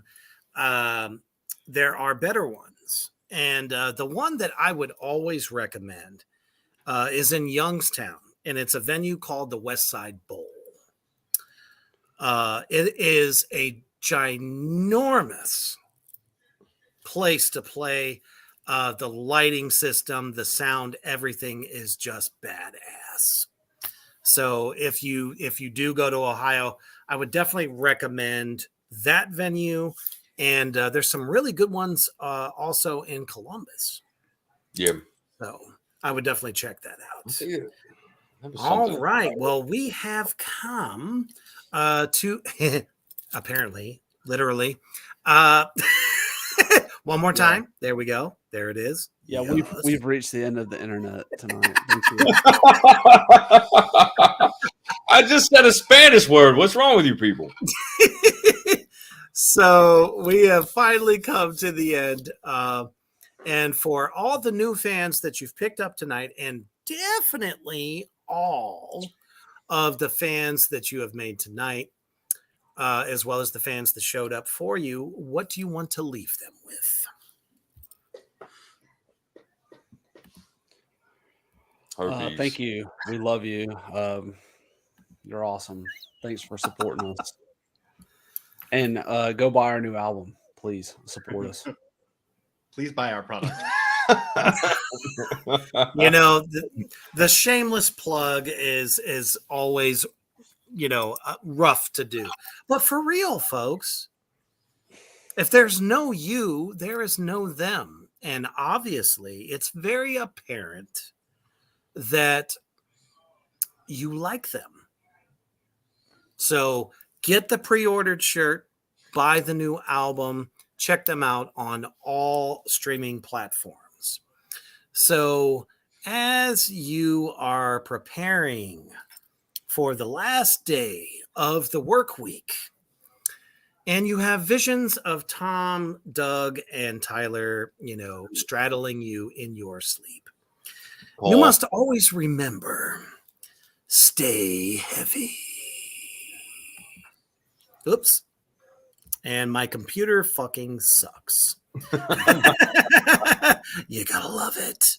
There are better ones. And the one that I would always recommend is in Youngstown. And it's a venue called the West Side Bowl. It is a ginormous place to play. The lighting system, the sound, everything is just badass. So if you do go to Ohio, I would definitely recommend that venue. And there's some really good ones also in Columbus. Yeah. So I would definitely check that out. All right. Well, we have come to apparently, literally. One more time. Yeah. There we go. There it is. Yeah, we've reached the end of the internet tonight. Thank you. I just said a Spanish word. What's wrong with you people? So we have finally come to the end. And for all the new fans that you've picked up tonight, and definitely all of the fans that you have made tonight, as well as the fans that showed up for you, what do you want to leave them with? Thank you. We love you. You're awesome. Thanks for supporting us. And go buy our new album. Please support us. Please buy our product. The shameless plug is always, rough to do. But for real, folks, if there's no you, there is no them. And obviously, it's very apparent that you like them. So get the pre-ordered shirt, buy the new album, check them out on all streaming platforms. So as you are preparing for the last day of the work week, and you have visions of Tom, Doug, and Tyler, straddling you in your sleep, you must always remember, stay heavy. Oops. And my computer fucking sucks. You gotta love it.